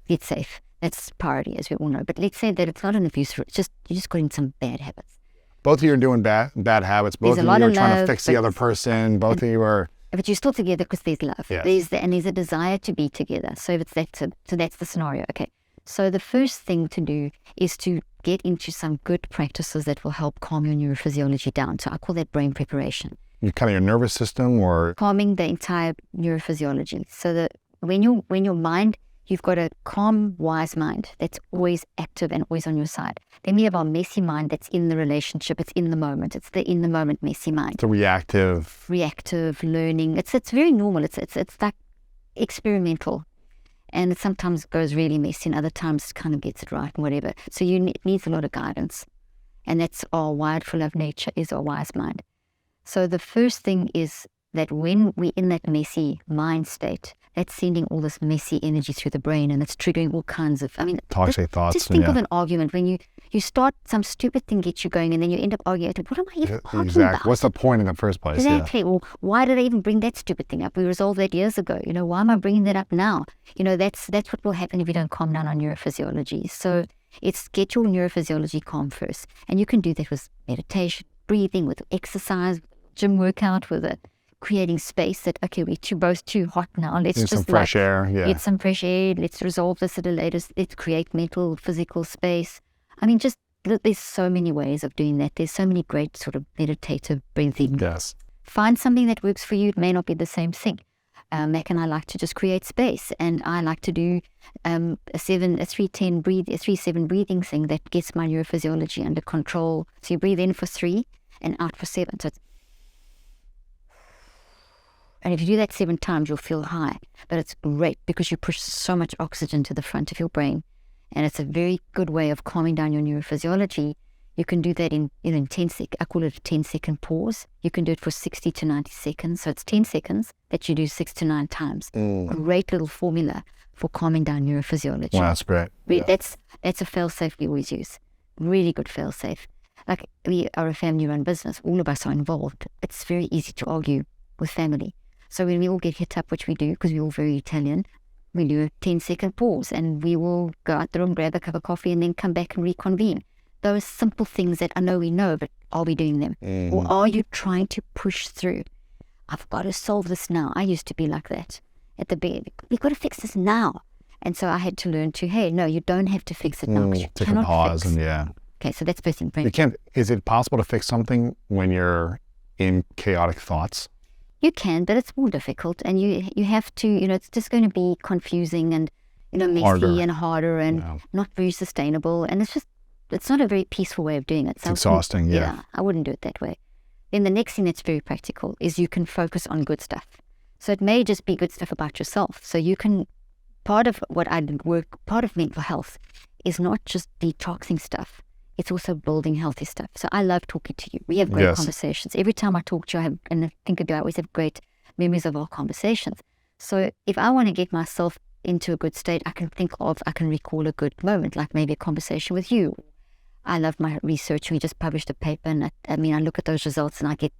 get safe. That's priority, as we all know. But let's say that it's not an abusive, it's just you just got in some bad habits. Both of you are doing bad habits. Both There's of a lot you are of trying to love, fix the but- other person. Both of you are. But you're still together because there's love. Yes. There's a desire to be together. So if it's that, so that's the scenario. Okay. So the first thing to do is to get into some good practices that will help calm your neurophysiology down. So I call that brain preparation. Kind of your nervous system, or Calming the entire neurophysiology. So that when your mind, you've got a calm, wise mind that's always active and always on your side. Then we have our messy mind that's in the relationship. It's in the moment. It's the in the moment messy mind. the reactive. Reactive learning. It's very normal. It's like experimental, and it sometimes goes really messy, and other times it kind of gets it right and whatever. So it needs a lot of guidance, and that's our wired for love nature is our wise mind. So the first thing is that when we're in that messy mind state, that's sending all this messy energy through the brain, and it's triggering all kinds of, Toxic thoughts, Just think yeah. of an argument when you start, some stupid thing gets you going, and then you end up arguing. What am I even arguing Exactly. about? What's the point in the first place? Exactly. Well, why did I even bring that stupid thing up? We resolved that years ago. Why am I bringing that up now? That's what will happen if you don't calm down on neurophysiology. So it's get your neurophysiology calm first. And you can do that with meditation, breathing, with exercise, gym workout, with creating space that, okay, we're both too hot now. Let's Need just some fresh air. Yeah. get some fresh air. Let's resolve this at a later. Let's create mental, physical space. There's so many ways of doing that. There's so many great sort of meditative breathing. Yes. Find something that works for you. It may not be the same thing. Mac and I like to just create space, and I like to do a 3-7 breathing thing that gets my neurophysiology under control. So you breathe in for 3 and out for 7. So it's, and if you do that 7 times, you'll feel high. But it's great because you push so much oxygen to the front of your brain, and it's a very good way of calming down your neurophysiology. You can do that in 10 seconds. I call it a 10-second pause. You can do it for 60 to 90 seconds. So it's 10 seconds that you do 6 to 9 times. Great little formula for calming down neurophysiology. Wow, that's great. That's a fail-safe we always use. Really good fail-safe. Like, we are a family-run business. All of us are involved. It's very easy to argue with family. So when we all get hit up, which we do, because we're all very Italian, we do a 10-second pause, and we will go out the room, grab a cup of coffee, and then come back and reconvene. Those simple things that I know we know, but are we doing them? Or are you trying to push through? I've got to solve this now. I used to be like that at the beginning. We've got to fix this now. And so I had to learn to, hey, no, you don't have to fix it now, because you Take a cannot pause fix. and yeah. Okay, so that's first thing. Brain. You can't. Is it possible to fix something when you're in chaotic thoughts? You can, but it's more difficult, and you have to, it's just going to be confusing and, messy Harder. and harder and Yeah. not very sustainable. And it's not a very peaceful way of doing it. It's exhausting, yeah. I wouldn't do it that way. Then the next thing that's very practical is you can focus on good stuff. So it may just be good stuff about yourself. So you can, part of what I did part of mental health is not just detoxing stuff. It's also building healthy stuff. So I love talking to you. We have great Yes. conversations. Every time I talk to you, and I think of you, I always have great memories of our conversations. So if I want to get myself into a good state, I can recall a good moment, like maybe a conversation with you. I love my research. We just published a paper, and I look at those results, and I get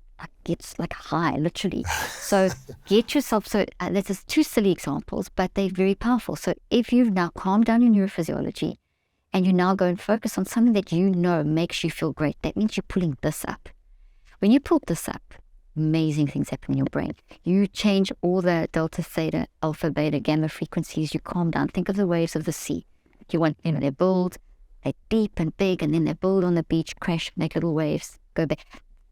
like high, literally. So get yourself. So that's just 2 silly examples, but they're very powerful. So if you've now calmed down your neurophysiology, and you now go and focus on something that you know makes you feel great, that means you're pulling this up. When you pull this up, amazing things happen in your brain. You change all the delta, theta, alpha, beta, gamma frequencies. You calm down. Think of the waves of the sea. You want, they build, they're deep and big, and then they build on the beach, crash, make little waves, go back.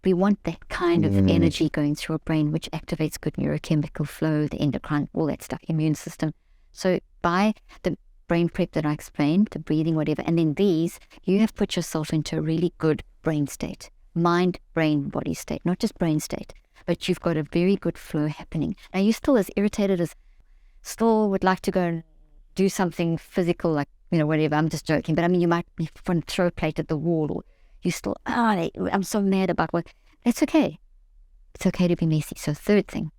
We want that kind of energy going through our brain, which activates good neurochemical flow, the endocrine, all that stuff, immune system. So by the brain prep that I explained, the breathing, whatever, and then these, you have put yourself into a really good brain state. Mind, brain, body state, not just brain state, but you've got a very good flow happening. Now, you're still as irritated as, still would like to go and do something physical, like, whatever, I'm just joking, but you might be want to throw a plate at the wall, or you still, I'm so mad about what, it's okay. It's okay to be messy. So third thing,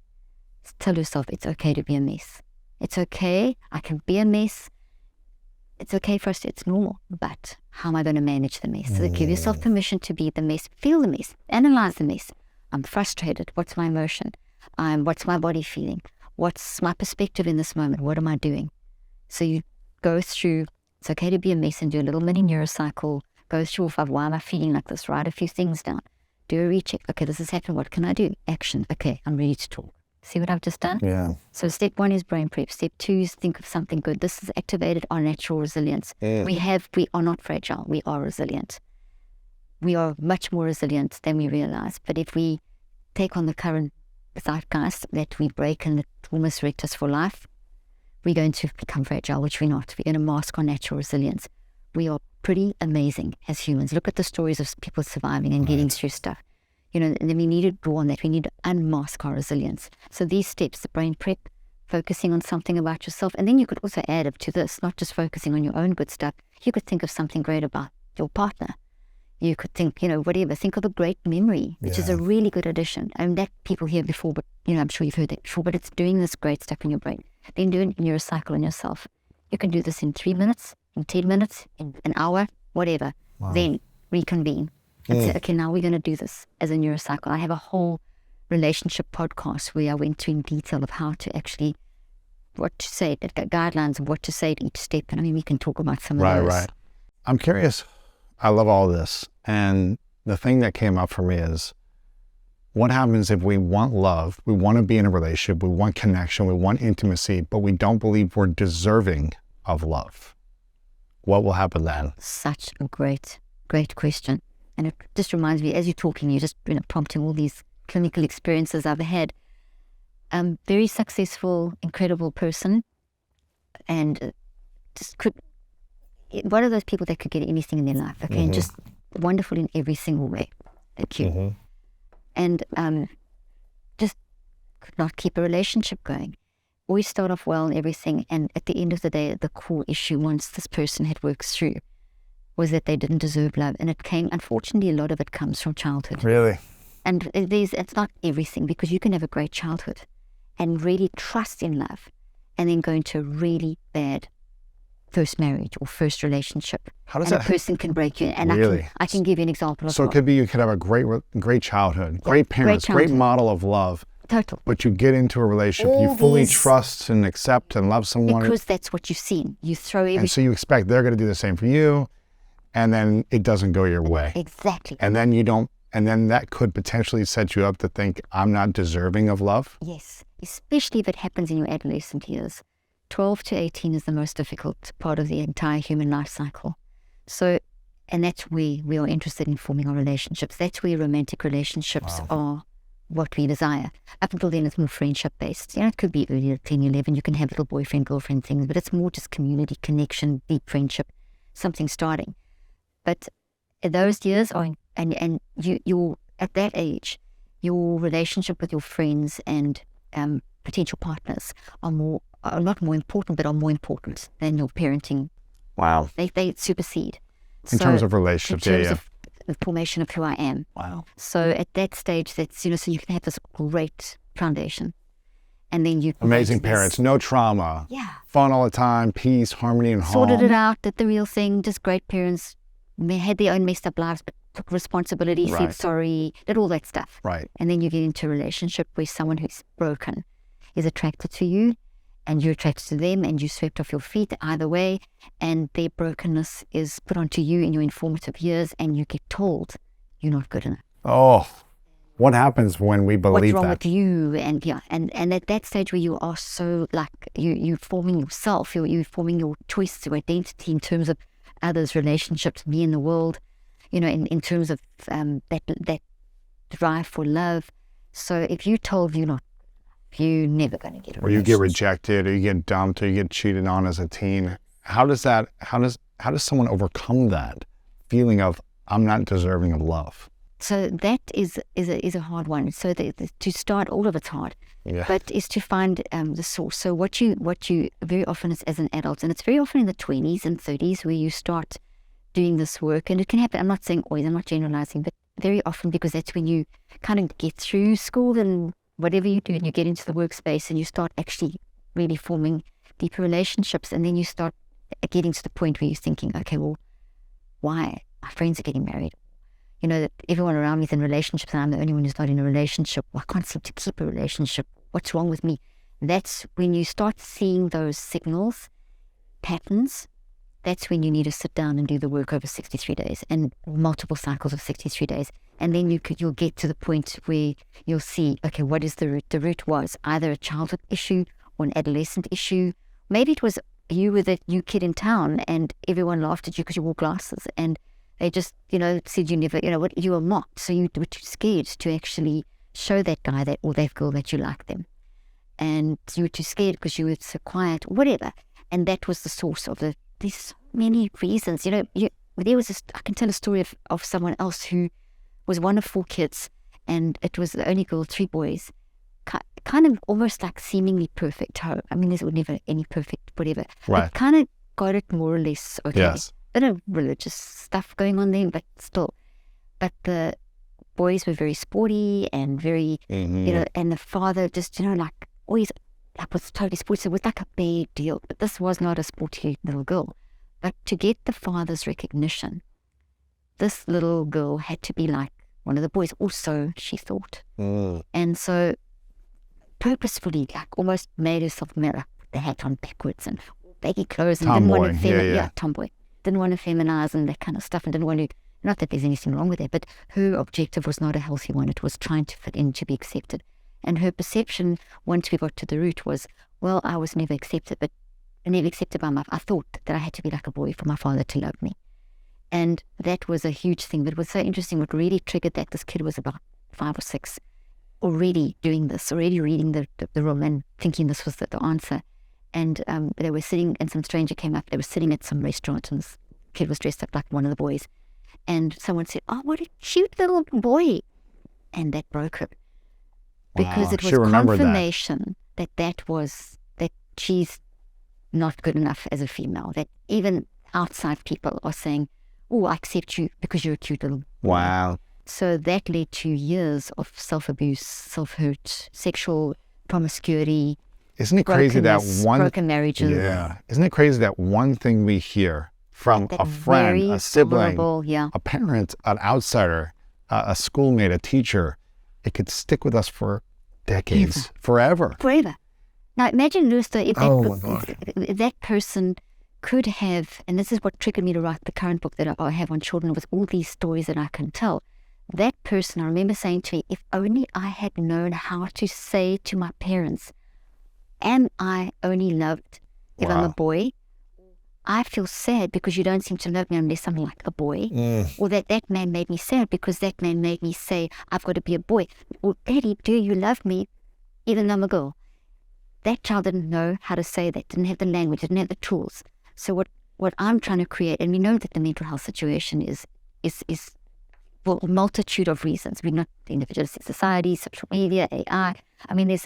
tell yourself it's okay to be a mess. It's okay, I can be a mess. it's okay for us, it's normal, but how am I going to manage the mess? So give yourself permission to be the mess, feel the mess, analyze the mess. I'm frustrated. What's my emotion? What's my body feeling? What's my perspective in this moment? What am I doing? So you go through, it's okay to be a mess and do a little mini neurocycle, go through, why am I feeling like this? Write a few things down. Do a recheck. Okay, this has happened. What can I do? Action. Okay, I'm ready to talk. See what I've just done? Yeah. So step 1 is brain prep. Step 2 is think of something good. This has activated our natural resilience. We are not fragile. We are resilient. We are much more resilient than we realize. But if we take on the current zeitgeist that we break and it almost wrecked us for life, we're going to become fragile, which we're not. We're going to mask our natural resilience. We are pretty amazing as humans. Look at the stories of people surviving and getting through stuff. And then we need to draw on that. We need to unmask our resilience. So these steps, the brain prep, focusing on something about yourself. And then you could also add up to this, not just focusing on your own good stuff. You could think of something great about your partner. You could think, whatever. Think of a great memory, which is a really good addition. And that people hear before, but, I'm sure you've heard that before, but it's doing this great stuff in your brain. Then do a neurocycle on yourself. You can do this in 3 minutes, in 10 minutes, in an hour, whatever. Wow. Then reconvene and say, okay, now we're going to do this as a neurocycle. I have a whole relationship podcast where I went through in detail of how to actually, what to say, guidelines of what to say at each step. And we can talk about some of those. Right. I'm curious. I love all this. And the thing that came up for me is, what happens if we want love, we want to be in a relationship, we want connection, we want intimacy, but we don't believe we're deserving of love? What will happen then? Such a great question. And it just reminds me, as you're talking, you're just prompting all these clinical experiences I've had. Very successful, incredible person, and one of those people that could get anything in their life, okay, and just wonderful in every single way. Thank you. And just could not keep a relationship going. Always start off well and everything, and at the end of the day, the core issue, once this person had worked through, was that they didn't deserve love. And it came, unfortunately, a lot of it comes from childhood. Really? And it's not everything, because you can have a great childhood and really trust in love, and then go into a really bad first marriage or first relationship. How does and that? A person can break you. And Really? I can give you an example of So it could be you could have a great childhood, great parents, great childhood. model of love. Total. But you get into a relationship, you fully trust and accept and love someone. Because that's what you've seen. You throw everything. And so you expect they're going to do the same for you, and then it doesn't go your way. Exactly. And then you don't, and then that could potentially set you up to think, I'm not deserving of love. Yes, especially if it happens in your adolescent years. 12 to 18 is the most difficult part of the entire human life cycle. So, and that's where we are interested in forming our relationships. That's where romantic relationships are what we desire. Up until then, it's more friendship-based. It could be earlier, 10, 11. You can have little boyfriend, girlfriend things, but it's more just community, connection, deep friendship, something starting. But those years are, and you're at that age, your relationship with your friends and potential partners are not more important, but are more important than your parenting. Wow. They supersede. In terms of relationships, in terms of the formation of who I am. Wow. So at that stage, that's, so you can have this great foundation. And then you... Amazing parents, no trauma. Yeah. Fun all the time, peace, harmony, and home. Sorted it out, did the real thing, just great parents, had their own messed up lives, but took responsibility, said sorry, did all that stuff. Right. And then you get into a relationship where someone who's broken is attracted to you, and you're attracted to them, and you swept off your feet either way, and their brokenness is put onto you in your informative years, and you get told you're not good enough. Oh, what happens when we believe what's wrong that? with you? And at that stage where you are so like you forming yourself, you're forming your choice to identity in terms of others, relationships, me in the world, in terms of that drive for love. So if you're told you're never going to get a relationship. Or you get rejected, or you get dumped, or you get cheated on as a teen. How does someone overcome that feeling of I'm not deserving of love? So that is a hard one. So to start, all of it's hard, but is to find the source. So what you very often is as an adult, and it's very often in the 20s and 30s where you start doing this work, and it can happen. I'm not saying always, I'm not generalizing, but very often, because that's when you kind of get through school and whatever you do, and you get into the workspace and you start actually really forming deeper relationships, and then you start getting to the point where you're thinking, okay, well, why? My friends are getting married. You know, that everyone around me is in relationships and I'm the only one who's not in a relationship. Well, I can't seem to keep a relationship. What's wrong with me? That's when you start seeing those signals, patterns. That's when you need to sit down and do the work over 63 days and multiple cycles of 63 days. And then you'll get to the point where you'll see, okay, what is the root? The root was either a childhood issue or an adolescent issue. Maybe it was you were the new kid in town and everyone laughed at you because you wore glasses and they just, said you never, what you were mocked. So you were too scared to actually show that guy that or that girl that you like them. And you were too scared because you were so quiet, whatever. And that was the source of there's so many reasons. There was I can tell a story of someone else who was one of 4 kids and it was the only girl, 3 boys. Kind of almost like seemingly perfect home. I mean, there's never any perfect whatever. Right. But kind of got it more or less okay. Yes. Bit of religious stuff going on there, but still. But the boys were very sporty and very, and the father just, like always was totally sporty. So it was like a big deal. But this was not a sporty little girl. But to get the father's recognition, this little girl had to be like one of the boys. Also, she thought. And so purposefully, like almost made herself mirror, the hat on backwards and baggy clothes and Tomboy. didn't want to tomboy. Didn't want to feminize and that kind of stuff and didn't want to, not that there's anything wrong with that, but her objective was not a healthy one. It was trying to fit in to be accepted. And her perception, once we got to the root, was, well, I was never accepted, but never accepted by I thought that I had to be like a boy for my father to love me. And that was a huge thing. But it was so interesting. What really triggered that, this kid was about 5 or 6, already doing this, already reading the room and thinking this was the answer. And they were sitting, and some stranger came up. They were sitting at some restaurant, and this kid was dressed up like one of the boys. And someone said, "Oh, what a cute little boy!" And that broke her because Wow, it was she remembered confirmation that she's not good enough as a female. That even outside people are saying, "Oh, I accept you because you're a cute little boy." Wow. So that led to years of self-abuse, self-hurt, sexual promiscuity. Isn't it crazy that broken marriages? Yeah. Isn't it crazy that one thing we hear from That a friend, very a sibling, vulnerable, a parent, an outsider, a schoolmate, a teacher, it could stick with us for decades, forever. Now imagine, Lewis, though, if Oh my God. that person could have, and this is what triggered me to write the current book that I have on children with all these stories that I can tell. That person, I remember saying to me, if only I had known how to say to my parents, am I only loved if I'm a Wow. boy? I feel sad because you don't seem to love me unless I'm like a boy. Or that man made me sad because that man made me say, I've got to be a boy. Or, Daddy, do you love me even though I'm a girl? That child didn't know how to say that, didn't have the language, didn't have the tools. So what I'm trying to create, and we know that the mental health situation is for a multitude of reasons. We're not individualistic society, social media, AI. I mean,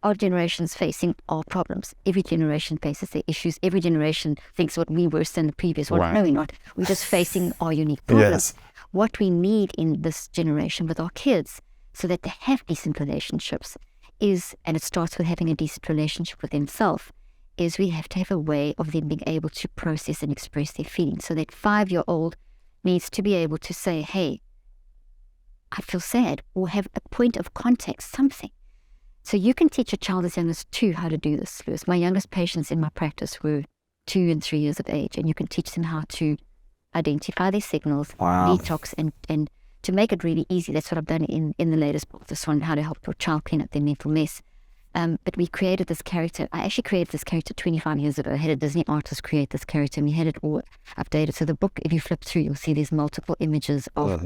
our generation's facing our problems. Every generation faces their issues. Every generation thinks what we worse than the previous one. Right. No, we're not. We're just facing our unique problems. Yes. What we need in this generation with our kids so that they have decent relationships is, and it starts with having a decent relationship with themselves, is we have to have a way of them being able to process and express their feelings. So that 5-year-old needs to be able to say, hey, I feel sad, or have a point of contact, something. So you can teach a child as young as 2 how to do this, Lewis. My youngest patients in my practice were 2 and 3 years of age, and you can teach them how to identify their signals, Wow. detox, and to make it really easy. That's what I've done in the latest book, this one, How to Help Your Child Clean Up Their Mental Mess. But we created this character. I actually created this character 25 years ago. I had a Disney artist create this character, and we had it all updated. So the book, if you flip through, you'll see there's multiple images of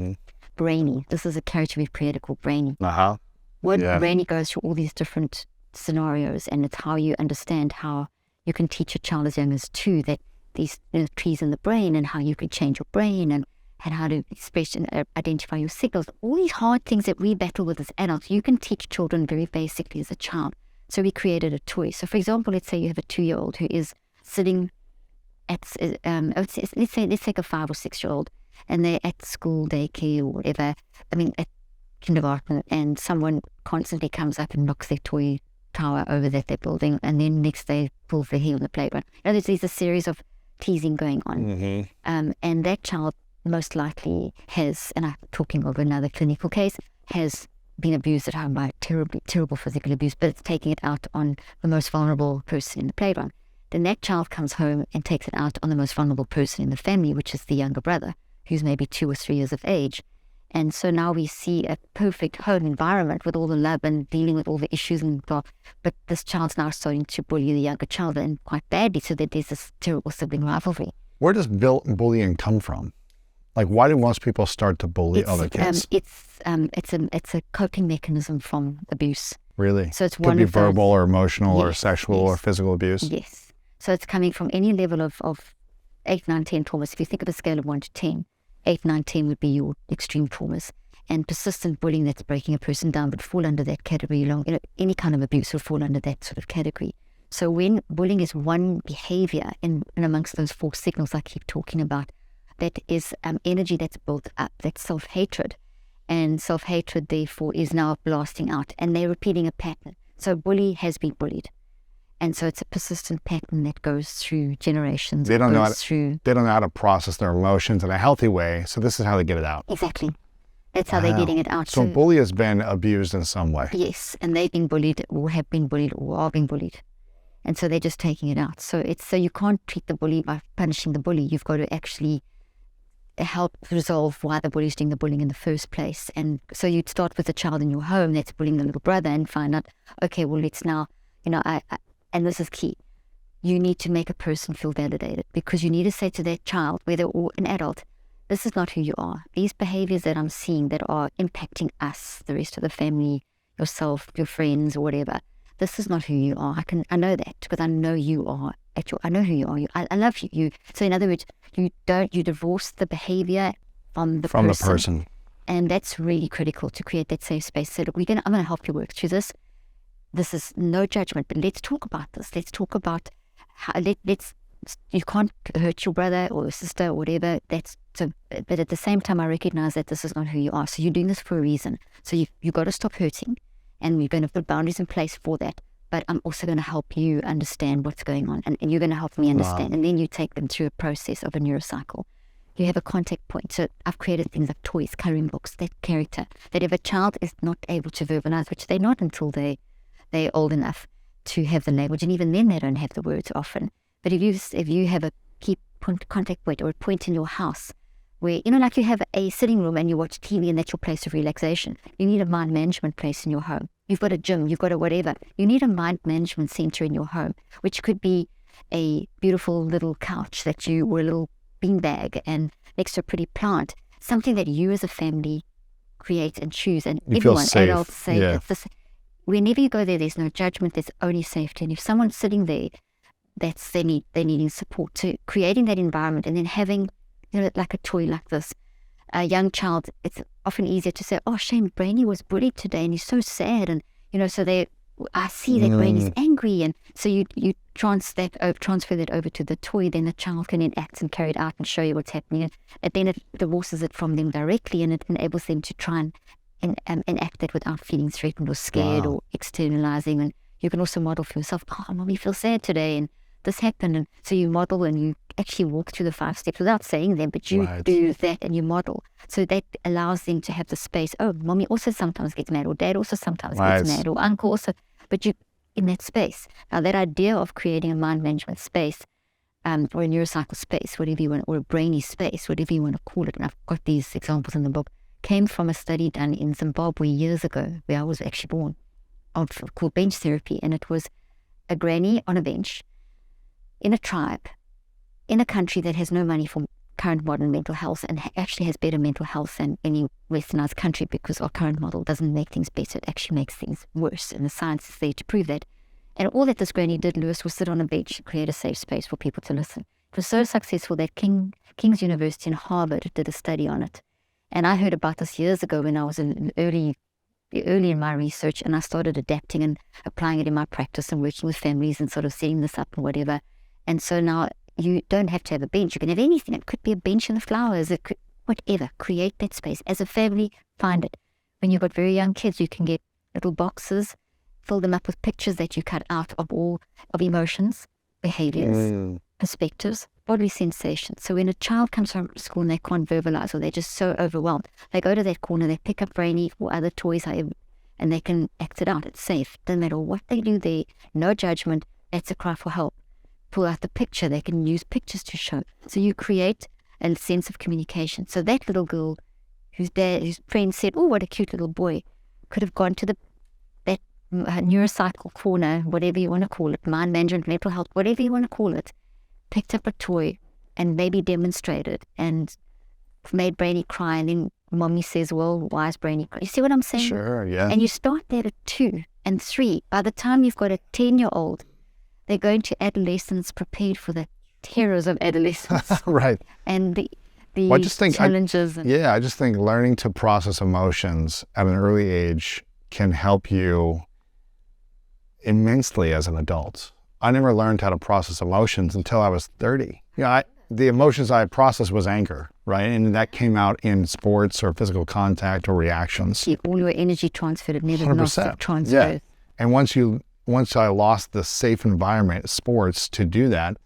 Brainy. This is a character we've created called Brainy. Uh-huh. Yeah. Brainy goes through all these different scenarios, and it's how you understand how you can teach a child as young as 2 that these trees in the brain, and how you can change your brain, and how to express and identify your signals. All these hard things that we battle with as adults, you can teach children very basically as a child. So we created a toy. So for example, let's say you have a 2-year-old who is sitting at, let's take a 5 or 6-year-old, and they're at school, daycare, or whatever, at kindergarten, and someone constantly comes up and knocks their toy tower over that they're building, and then next day pulls their heel in the playground. There's a series of teasing going on. And that child most likely has, and I'm talking of another clinical case, has been abused at home by terrible physical abuse, but it's taking it out on the most vulnerable person in the playground. Then that child comes home and takes it out on the most vulnerable person in the family, which is the younger brother, who's maybe 2 or 3 years of age. And so now we see a perfect home environment with all the love and dealing with all the issues, but this child's now starting to bully the younger child, and quite badly, so that there's this terrible sibling rivalry. Where does bullying come from? Like, why do most people start to bully other kids? It's a coping mechanism from abuse. Really? So it's Could one be of those- verbal or emotional or Yes, sexual or yes. physical abuse? Yes. So it's coming from any level of 8, 9, 10 traumas. If you think of a scale of 1 to 10, 8, 9, 10 would be your extreme traumas. And persistent bullying that's breaking a person down would fall under that category. Any kind of abuse would fall under that sort of category. So when bullying is one behavior in amongst those 4 signals I keep talking about, that is energy that's built up, that's self-hatred. And self-hatred, therefore, is now blasting out. And they're repeating a pattern. So bully has been bullied. And so it's a persistent pattern that goes through generations. They don't know how to process their emotions in a healthy way, so this is how they get it out. Exactly. That's how they're getting it out. So a bully has been abused in some way. Yes, and they've been bullied or have been bullied or are being bullied. And so they're just taking it out. So you can't treat the bully by punishing the bully. You've got to actually help resolve why the bully's doing the bullying in the first place. And so you'd start with a child in your home that's bullying the little brother and find out, okay, well, let's now, and this is key. You need to make a person feel validated, because you need to say to that child, whether or an adult, this is not who you are. These behaviors that I'm seeing that are impacting us, the rest of the family, yourself, your friends, or whatever, this is not who you are. I know that because I know you are. I know who you are. I love you. So in other words, you divorce the behavior from the person. And that's really critical to create that safe space. So look, I'm going to help you work through this. This is no judgment, but let's talk about this. Let's talk about how, you can't hurt your brother or sister or whatever. But at the same time, I recognize that this is not who you are. So you're doing this for a reason. So you've got to stop hurting, and we're going to put boundaries in place for that. But I'm also going to help you understand what's going on, and you're going to help me understand. Wow. And then you take them through a process of a neurocycle. You have a contact point. So I've created things like toys, coloring books, that character, that if a child is not able to verbalize, which they're not until they're old enough to have the language, and even then they don't have the words often. But if you have a key contact point or a point in your house where, like you have a sitting room and you watch TV and that's your place of relaxation, you need a mind management place in your home. You've got a gym, you've got a whatever. You need a mind management center in your home, which could be a beautiful little couch or a little beanbag and next to a pretty plant, something that you as a family create and choose. And you everyone, feel safe. Adults say, yeah. Whenever you go there's no judgment, there's only safety. And if someone's sitting there, they're needing support. So creating that environment and then having, like a toy like this, a young child, it's often easier to say, oh, shame, Brainy was bullied today and he's so sad. And, so I see that Brainy's angry. And so you transfer that over to the toy, then the child can enact and carry it out and show you what's happening. And then it divorces it from them directly, and it enables them to try and enact that without feeling threatened or scared or externalizing. And you can also model for yourself, oh, mommy feels sad today and this happened. And so you model and you actually walk through the 5 steps without saying them, but you do that and you model. So that allows them to have the space. Oh, mommy also sometimes gets mad, or dad also sometimes gets mad, or uncle also. But you in that space. Now that idea of creating a mind management space, or a neurocycle space, whatever you want, or a brainy space, whatever you want to call it, and I've got these examples in the book, came from a study done in Zimbabwe years ago, where I was actually born, called bench therapy. And it was a granny on a bench in a tribe, in a country that has no money for current modern mental health, and actually has better mental health than any westernized country, because our current model doesn't make things better, it actually makes things worse, and the science is there to prove that. And all that this granny did, Lewis, was sit on a bench and create a safe space for people to listen. It was so successful that King's University and Harvard did a study on it. And I heard about this years ago when I was early in my research, and I started adapting and applying it in my practice and working with families and sort of setting this up and whatever. And so now you don't have to have a bench. You can have anything. It could be a bench in the flowers. It could, whatever. Create that space. As a family, find it. When you've got very young kids, you can get little boxes, fill them up with pictures that you cut out of emotions, behaviors, perspectives, bodily sensations. So when a child comes from school and they can't verbalize, or they're just so overwhelmed, they go to that corner, they pick up brainy or other toys, and they can act it out. It's safe. Doesn't matter what they do there, no judgment. That's a cry for help. Pull out the picture. They can use pictures to show. So you create a sense of communication. So that little girl whose friend said, oh, what a cute little boy, could have gone to that neurocycle corner, whatever you want to call it, mind management, mental health, whatever you want to call it, picked up a toy and maybe demonstrated and made Brainy cry, and then mommy says, well, why is Brainy crying? You see what I'm saying? Sure, yeah. And you start there at 2 and 3. By the time you've got a 10-year-old, they're going to adolescence prepared for the terrors of adolescence. Right. And the Well, I just think challenges. I just think learning to process emotions at an early age can help you immensely as an adult. I never learned how to process emotions until I was 30. The emotions I processed was anger, right? And that came out in sports or physical contact or reactions. See, all your energy transferred, it never 100%. transferred. Yeah. And once I lost the safe environment, sports, to do that,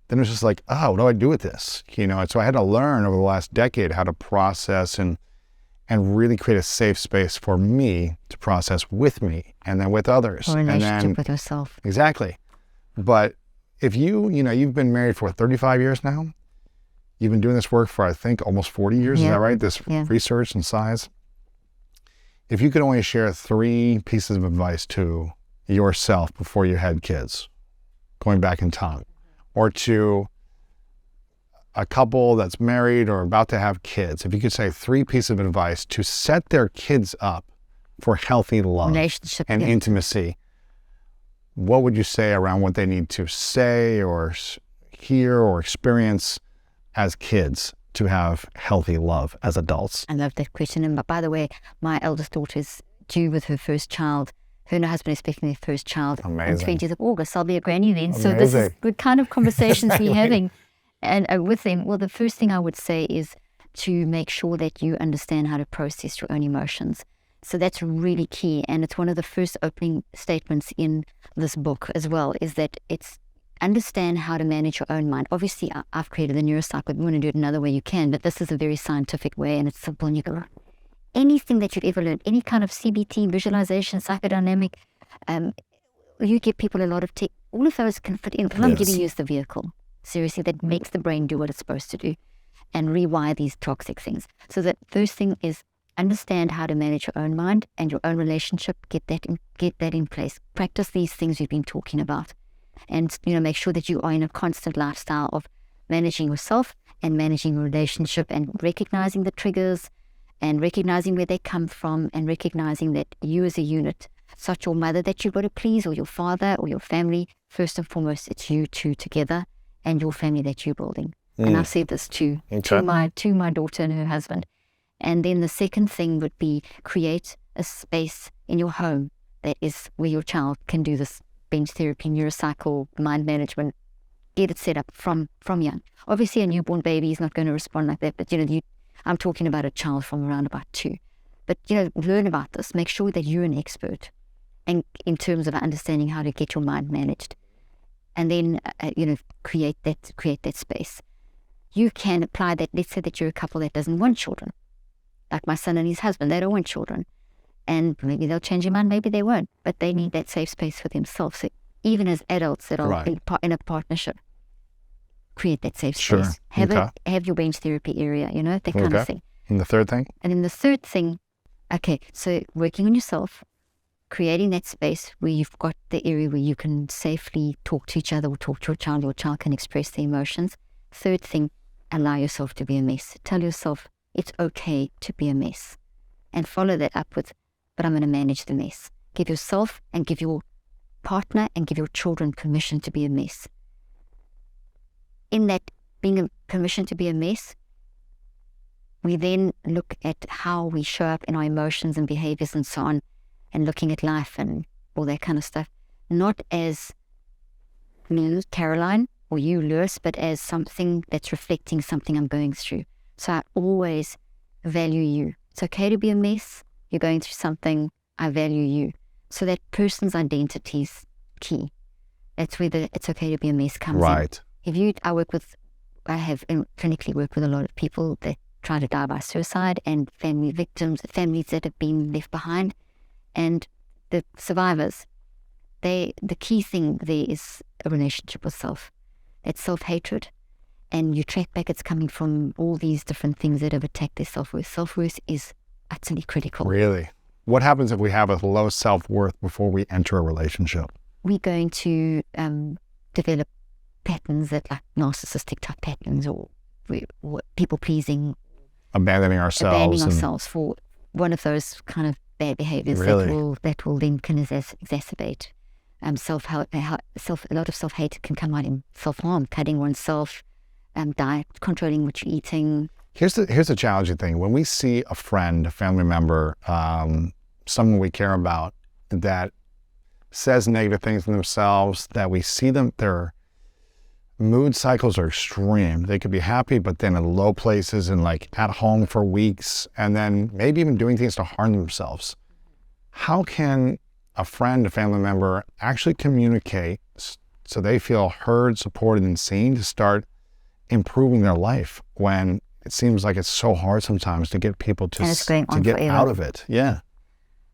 then it was just like, oh, what do I do with this? And so I had to learn over the last decade how to process and really create a safe space for me to process with me and then with others. Or a relationship and then, with yourself. Exactly. But if you've been married for 35 years now, you've been doing this work for, I think, almost 40 years, is that right? This research and science. If you could only share 3 pieces of advice to yourself before you had kids, going back in time, or to a couple that's married or about to have kids, if you could say 3 pieces of advice to set their kids up for healthy love Relationship, and intimacy, what would you say around what they need to say or hear or experience as kids to have healthy love as adults? I love that question. And by the way, my eldest daughter is due with her first child. Her and her husband are expecting their first child on 20th of August. I'll be a granny then. Amazing. So this is the kind of conversations we're having. And with them, well, the first thing I would say is to make sure that you understand how to process your own emotions. So that's really key. And it's one of the first opening statements in this book as well, is that it's understand how to manage your own mind. Obviously, I've created the neurocycle. If you want to do it another way, you can, but this is a very scientific way and it's simple. And you go, anything that you've ever learned, any kind of CBT, visualization, psychodynamic, you give people a lot of all of those can fit in. What I'm giving you is the vehicle, seriously, that makes the brain do what it's supposed to do and rewire these toxic things. So the first thing is understand how to manage your own mind and your own relationship. Get that in place. Practice these things we've been talking about, and make sure that you are in a constant lifestyle of managing yourself and managing your relationship and recognizing the triggers and recognizing where they come from and recognizing that you as a unit, such your mother that you've got to please or your father or your family, first and foremost, it's you two together and your family that you're building. And I've said this to my daughter and her husband. And then the second thing would be create a space in your home that is where your child can do this bench therapy, neurocycle, mind management, get it set up from young. Obviously, a newborn baby is not going to respond like that, but I'm talking about a child from around about 2. But learn about this. Make sure that you're an expert, and in terms of understanding how to get your mind managed, and then create that space. You can apply that. Let's say that you're a couple that doesn't want children, like my son and his husband. They don't want children, and maybe they'll change their mind, maybe they won't. But they need that safe space for themselves. So even as adults that are in a partnership, create that safe space. Have your bench therapy area, that kind of thing. And the third thing? And then the third thing, so working on yourself, creating that space where you've got the area where you can safely talk to each other or talk to your child can express their emotions. Third thing, allow yourself to be a mess. Tell yourself it's okay to be a mess. And follow that up with, but I'm going to manage the mess. Give yourself and give your partner and give your children permission to be a mess. In that being a permission to be a mess, we then look at how we show up in our emotions and behaviors and so on, and looking at life and all that kind of stuff, not as Caroline or you, Lewis, but as something that's reflecting something I'm going through. So I always value you. It's okay to be a mess. You're going through something. I value you. So that person's identity is key. That's where the it's okay to be a mess comes in. I work with I have clinically worked with a lot of people that try to die by suicide, and family victims, families that have been left behind, and the survivors. The key thing there is a relationship with self. It's self-hatred, and you track back, it's coming from all these different things that have attacked their self-worth. Self-worth is utterly critical. Really? What happens if we have a low self-worth before we enter a relationship? We're going to develop patterns that like narcissistic type patterns, or people-pleasing, Abandoning ourselves. for one of those kind of bad behaviors Really? that will then can exacerbate a lot of self-hate can come out in self-harm, cutting oneself, diet, controlling what you're eating. Here's the challenging thing. When we see a friend, a family member, someone we care about that says negative things in themselves, that we see them, their mood cycles are extreme. They could be happy, but then in low places and like at home for weeks, and then maybe even doing things to harm themselves. How can a friend, a family member actually communicate so they feel heard, supported, and seen to start improving their life when it seems like it's so hard sometimes to get people to get out of it? Yeah.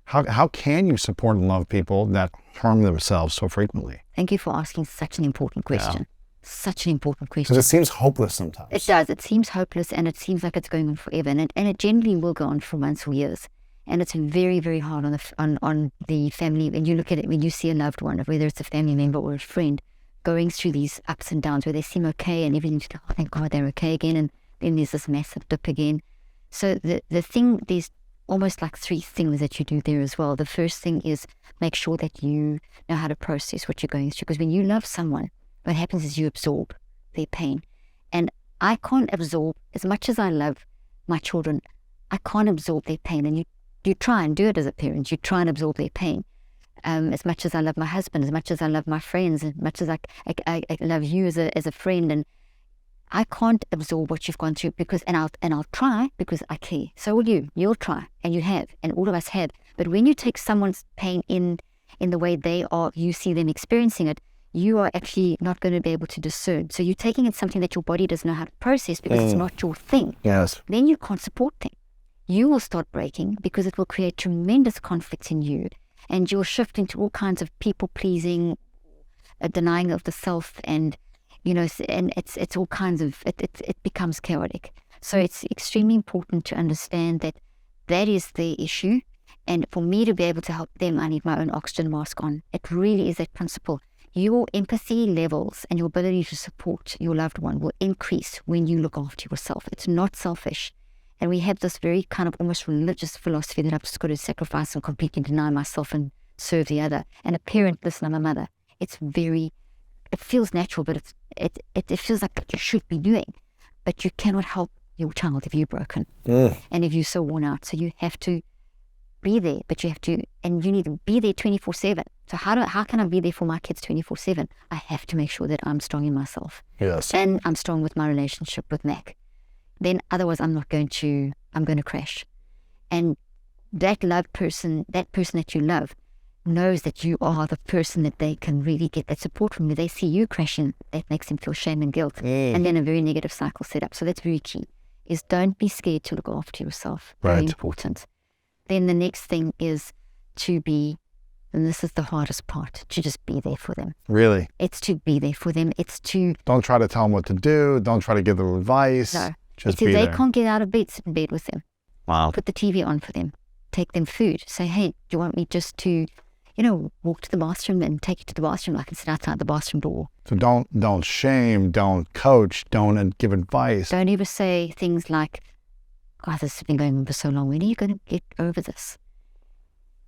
How can you support and love people that harm themselves so frequently? Thank you for asking such an important question. Yeah. Such an important question. Because it seems hopeless sometimes. It does. It seems hopeless, and it seems like it's going on forever, and it generally will go on for months or years. And it's very, very hard on the family. When you look at it, when you see a loved one, whether it's a family member or a friend, going through these ups and downs where they seem okay and everything's like, oh, thank God they're okay again, and then there's this massive dip again. So there's almost like three things that you do there as well. The first thing is make sure that you know how to process what you're going through, because when you love someone, what happens is you absorb their pain. And I can't absorb, as much as I love my children, I can't absorb their pain. And you try and do it as a parent. You try and absorb their pain. As much as I love my husband, as much as I love my friends, as much as I love you as a friend, and I can't absorb what you've gone through and I'll try because I care. So will you. You'll try, and you have, and all of us have. But when you take someone's pain in the way you see them experiencing it, you are actually not going to be able to discern. So you're taking it something that your body doesn't know how to process because it's not your thing. Yes. Then you can't support them. You will start breaking because it will create tremendous conflict in you, and you'll shift into all kinds of people-pleasing, a denying of the self, and and it's all kinds of it becomes chaotic. So it's extremely important to understand that is the issue, and for me to be able to help them, I need my own oxygen mask on. It really is that principle. Your empathy levels and your ability to support your loved one will increase when you look after yourself. It's not selfish. And we have this very kind of almost religious philosophy that I've just got to sacrifice and completely deny myself and serve the other. And a parent, listen, I'm a mother. It feels natural, but it feels like you should be doing. But you cannot help your child if you're broken and if you're so worn out. So you have to be there, but you need to be there 24/7. So how can I be there for my kids 24/7? I have to make sure that I'm strong in myself. Yes. And I'm strong with my relationship with Mac. Then otherwise I'm going to crash. And that person that you love knows that you are the person that they can really get that support from. They see you crashing, that makes them feel shame and guilt. And then a very negative cycle set up. So that's very key, is don't be scared to look after yourself. Very Right. important. Then the next thing is to be, and this is the hardest part, to just be there for them. Really? It's to be there for them. It's to... Don't try to tell them what to do. Don't try to give them advice. No. Just It's if be they there. can't get out of bed, sit in bed with them. Wow. Put the TV on for them. Take them food. Say, hey, do you want me just to, walk to the bathroom and take you to the bathroom? I can sit outside the bathroom door. So don't shame, don't coach, don't give advice. Don't ever say things like, God, this has been going on for so long. When are you going to get over this?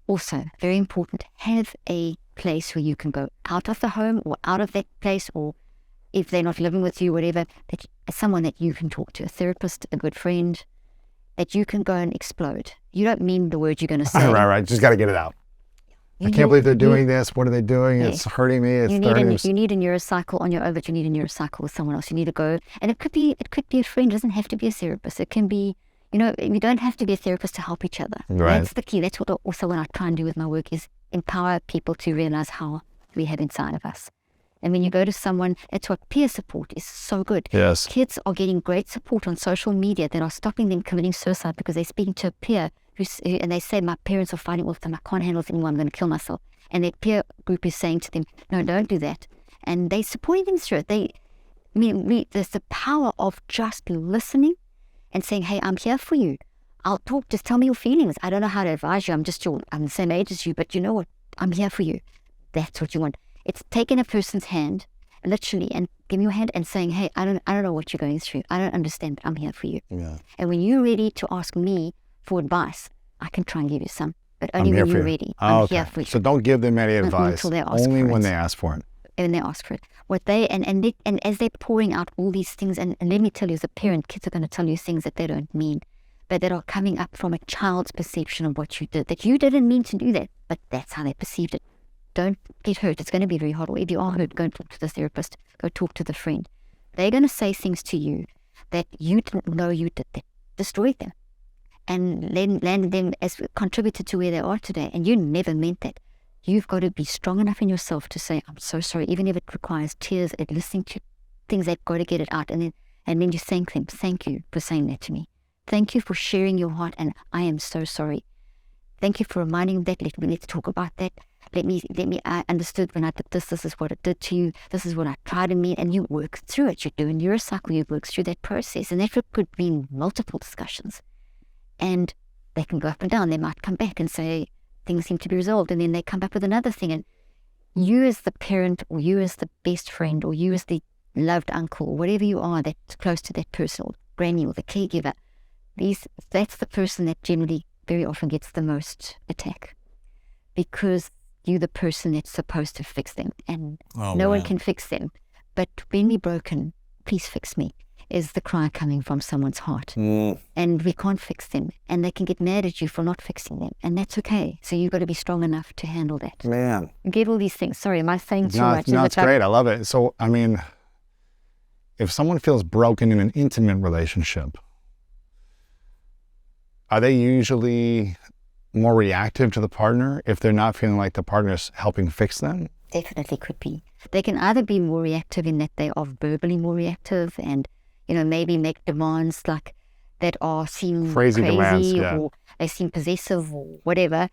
Also, very important, have a place where you can go out of the home or out of that place, or if they're not living with you, whatever, that someone that you can talk to, a therapist, a good friend, that you can go and explode. You don't mean the words you're going to say. Right. Just got to get it out. I can't believe they're doing this. What are they doing? Yeah. It's hurting me. It's You hurting me. need a neurocycle on your own, but you need a neurocycle with someone else. You need to go, and it could be a friend. It doesn't have to be a therapist. It can be, you don't have to be a therapist to help each other. Right. That's the key. That's what I try and do with my work, is empower people to realize how we have inside of us. And when you go to someone, that's what peer support is so good. Yes. Kids are getting great support on social media that are stopping them committing suicide because they're speaking to a peer and they say, my parents are fighting with them, I can't handle it anymore, I'm going to kill myself. And their peer group is saying to them, no, don't do that. And they're supporting them through it. There's the power of just listening and saying, hey, I'm here for you. I'll talk, just tell me your feelings. I don't know how to advise you. I'm the same age as you, but you know what? I'm here for you. That's what you want. It's taking a person's hand, literally, and giving your hand and saying, hey, I don't know what you're going through. I don't understand, but I'm here for you. Yeah. And when you're ready to ask me for advice, I can try and give you some, but only I'm here when for you're you. ready. Oh, I'm okay. here for you. So don't give them any advice. Until they ask only for when it. they ask for it. And they ask for it. What they and as they're pouring out all these things, and let me tell you, as a parent, kids are going to tell you things that they don't mean, but that are coming up from a child's perception of what you did, that you didn't mean to do that, but that's how they perceived it. Don't get hurt. It's going to be very hard. Or if you are hurt, go and talk to the therapist. Go talk to the friend. They're going to say things to you that you didn't know you did that destroyed them and landed them as contributed to where they are today. And you never meant that. You've got to be strong enough in yourself to say, I'm so sorry, even if it requires tears and listening to things, they've got to get it out. And then you thank them. Thank you for saying that to me. Thank you for sharing your heart, and I am so sorry. Thank you for reminding them that. Let's talk about that. I understood when I did this is what it did to you. This is what I tried to mean. And you work through it. You're doing neurocycle, you work through that process. And that could mean multiple discussions. And they can go up and down. They might come back and say, things seem to be resolved. And then they come back with another thing. And you as the parent, or you as the best friend, or you as the loved uncle, or whatever you are that's close to that person, or granny, or the caregiver, that's the person that generally very often gets the most attack. Because you're the person that's supposed to fix them. And no one can fix them. But when we're broken, please fix me, is the cry coming from someone's heart. And we can't fix them. And they can get mad at you for not fixing them. And that's okay. So you've got to be strong enough to handle that. Man. Get all these things. Sorry, am I saying too much? No, it's great. I love it. So, I mean, if someone feels broken in an intimate relationship, are they usually more reactive to the partner if they're not feeling like the partner's helping fix them? Definitely could be. They can either be more reactive in that they are verbally more reactive and, maybe make demands like that seem crazy demands, yeah. Or they seem possessive or whatever.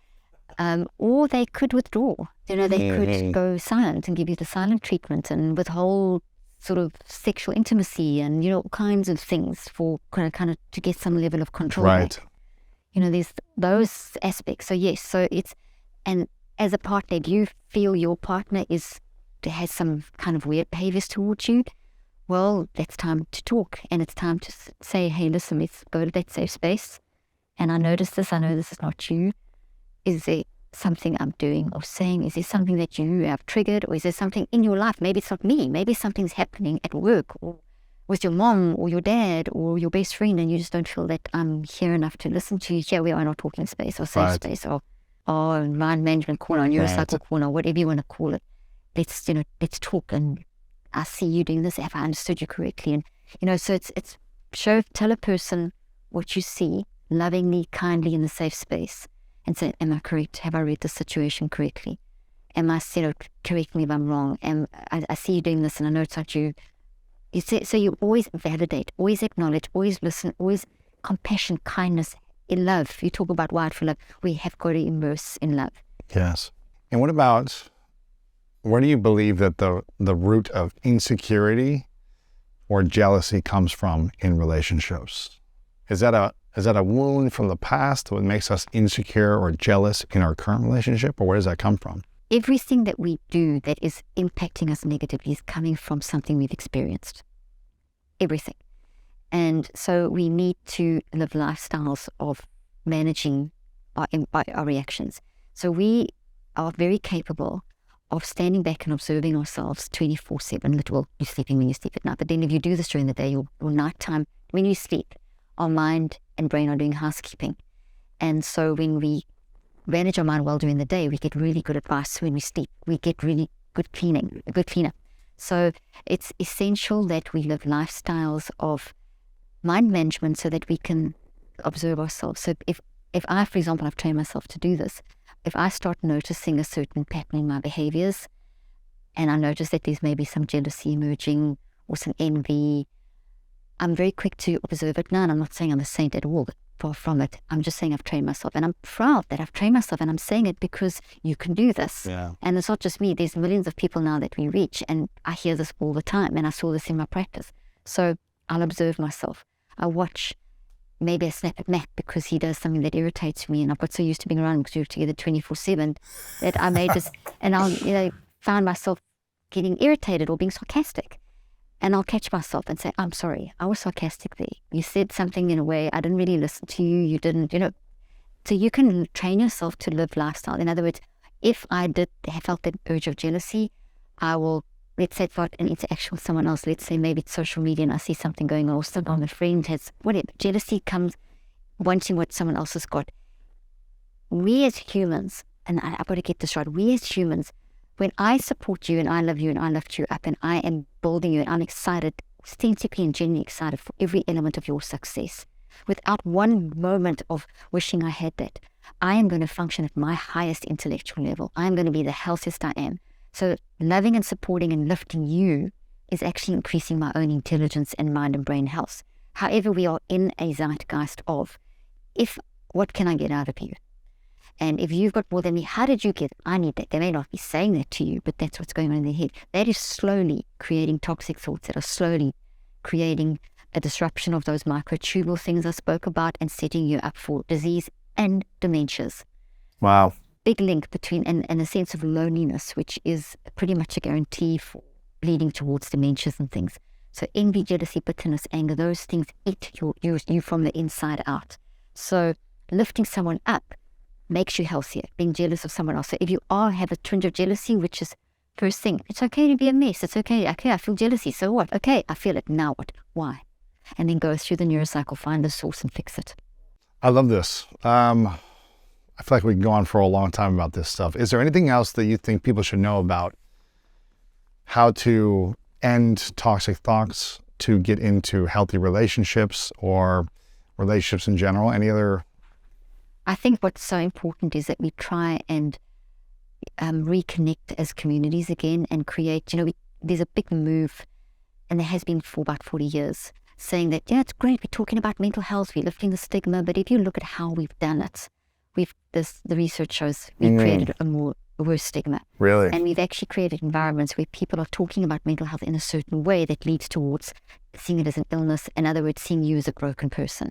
Or they could withdraw. They could go silent and give you the silent treatment and withhold sort of sexual intimacy and, all kinds of things for kind of to get some level of control. Right. There's those aspects. So yes, and as a partner, do you feel your partner has some kind of weird behaviors towards you? Well, it's time to talk, and it's time to say, hey, listen, let's go to that safe space. And I noticed this. I know this is not you. Is there something I'm doing or saying? Is there something that you have triggered, or is there something in your life? Maybe it's not me. Maybe something's happening at work or with your mom or your dad or your best friend, and you just don't feel that I'm here enough to listen to you. Here we are in our talking space or safe space or mind management corner or neurocycle corner, whatever you want to call it. Let's talk, and I see you doing this. Have I understood you correctly? And so it's tell a person what you see, lovingly, kindly, in the safe space, and say, am I correct? Have I read the situation correctly? Am I correct me if I'm wrong? I see you doing this, and I know it's not you. You say, so you always validate, always acknowledge, always listen, always compassion, kindness, in love. You talk about wired for love. We have got to immerse in love. Yes. And what about, where do you believe that the root of insecurity or jealousy comes from in relationships? Is that a wound from the past that makes us insecure or jealous in our current relationship, or where does that come from? Everything that we do that is impacting us negatively is coming from something we've experienced. Everything. And so we need to live lifestyles of managing our reactions. So we are very capable of standing back and observing ourselves 24/7. Well, you're sleeping when you sleep at night, but then if you do this during the day, your nighttime, when you sleep, our mind and brain are doing housekeeping. And so when we manage our mind well during the day, we get really good advice. When we sleep, we get really good cleaning, a good cleanup. So it's essential that we live lifestyles of mind management so that we can observe ourselves. So if I, for example, I've trained myself to do this, if I start noticing a certain pattern in my behaviors, and I notice that there's maybe some jealousy emerging or some envy, I'm very quick to observe it now. And I'm not saying I'm a saint at all, far from it. I'm just saying I've trained myself, and I'm proud that I've trained myself, and I'm saying it because you can do this. Yeah. And it's not just me. There's millions of people now that we reach, and I hear this all the time, and I saw this in my practice. So I'll observe myself. I watch. Maybe I snap at Matt because he does something that irritates me, and I've got so used to being around because we're together 24/7 that I may just, and I'll find myself getting irritated or being sarcastic. And I'll catch myself and say, I'm sorry, I was sarcastic there. You said something in a way, I didn't really listen to you, you didn't, So you can train yourself to live lifestyle. In other words, if I felt that urge of jealousy, I will, let's say, start an interaction with someone else. Let's say maybe it's social media and I see something going on, or a friend has, whatever. Jealousy comes wanting what someone else has got. We as humans, and I've got to get this right, we as humans, when I support you and I love you and I lift you up and I am building you and I'm excited, authentically and genuinely excited for every element of your success, without one moment of wishing I had that, I am going to function at my highest intellectual level. I am going to be the healthiest I am. So loving and supporting and lifting you is actually increasing my own intelligence and mind and brain health. However, we are in a zeitgeist of, what can I get out of you? And if you've got more than me, how did you get it? I need that. They may not be saying that to you, but that's what's going on in their head. That is slowly creating toxic thoughts that are slowly creating a disruption of those microtubule things I spoke about and setting you up for disease and dementias. Wow. Big link between, and a sense of loneliness, which is pretty much a guarantee for leading towards dementias and things. So envy, jealousy, bitterness, anger, those things eat you from the inside out. So lifting someone up makes you healthier, being jealous of someone else. So if you have a twinge of jealousy, which is first thing, it's okay to be a mess. It's okay. Okay, I feel jealousy. So what? Okay, I feel it. Now what? Why? And then go through the neurocycle, find the source and fix it. I love this. I feel like we can go on for a long time about this stuff. Is there anything else that you think people should know about how to end toxic thoughts, to get into healthy relationships or relationships in general? Any other? I think what's so important is that we try and reconnect as communities again and create, there's a big move, and there has been for about 40 years, saying that, it's great, we're talking about mental health, we're lifting the stigma, but if you look at how we've done it, the research shows we've created a worse stigma. Really? And we've actually created environments where people are talking about mental health in a certain way that leads towards seeing it as an illness, in other words, seeing you as a broken person.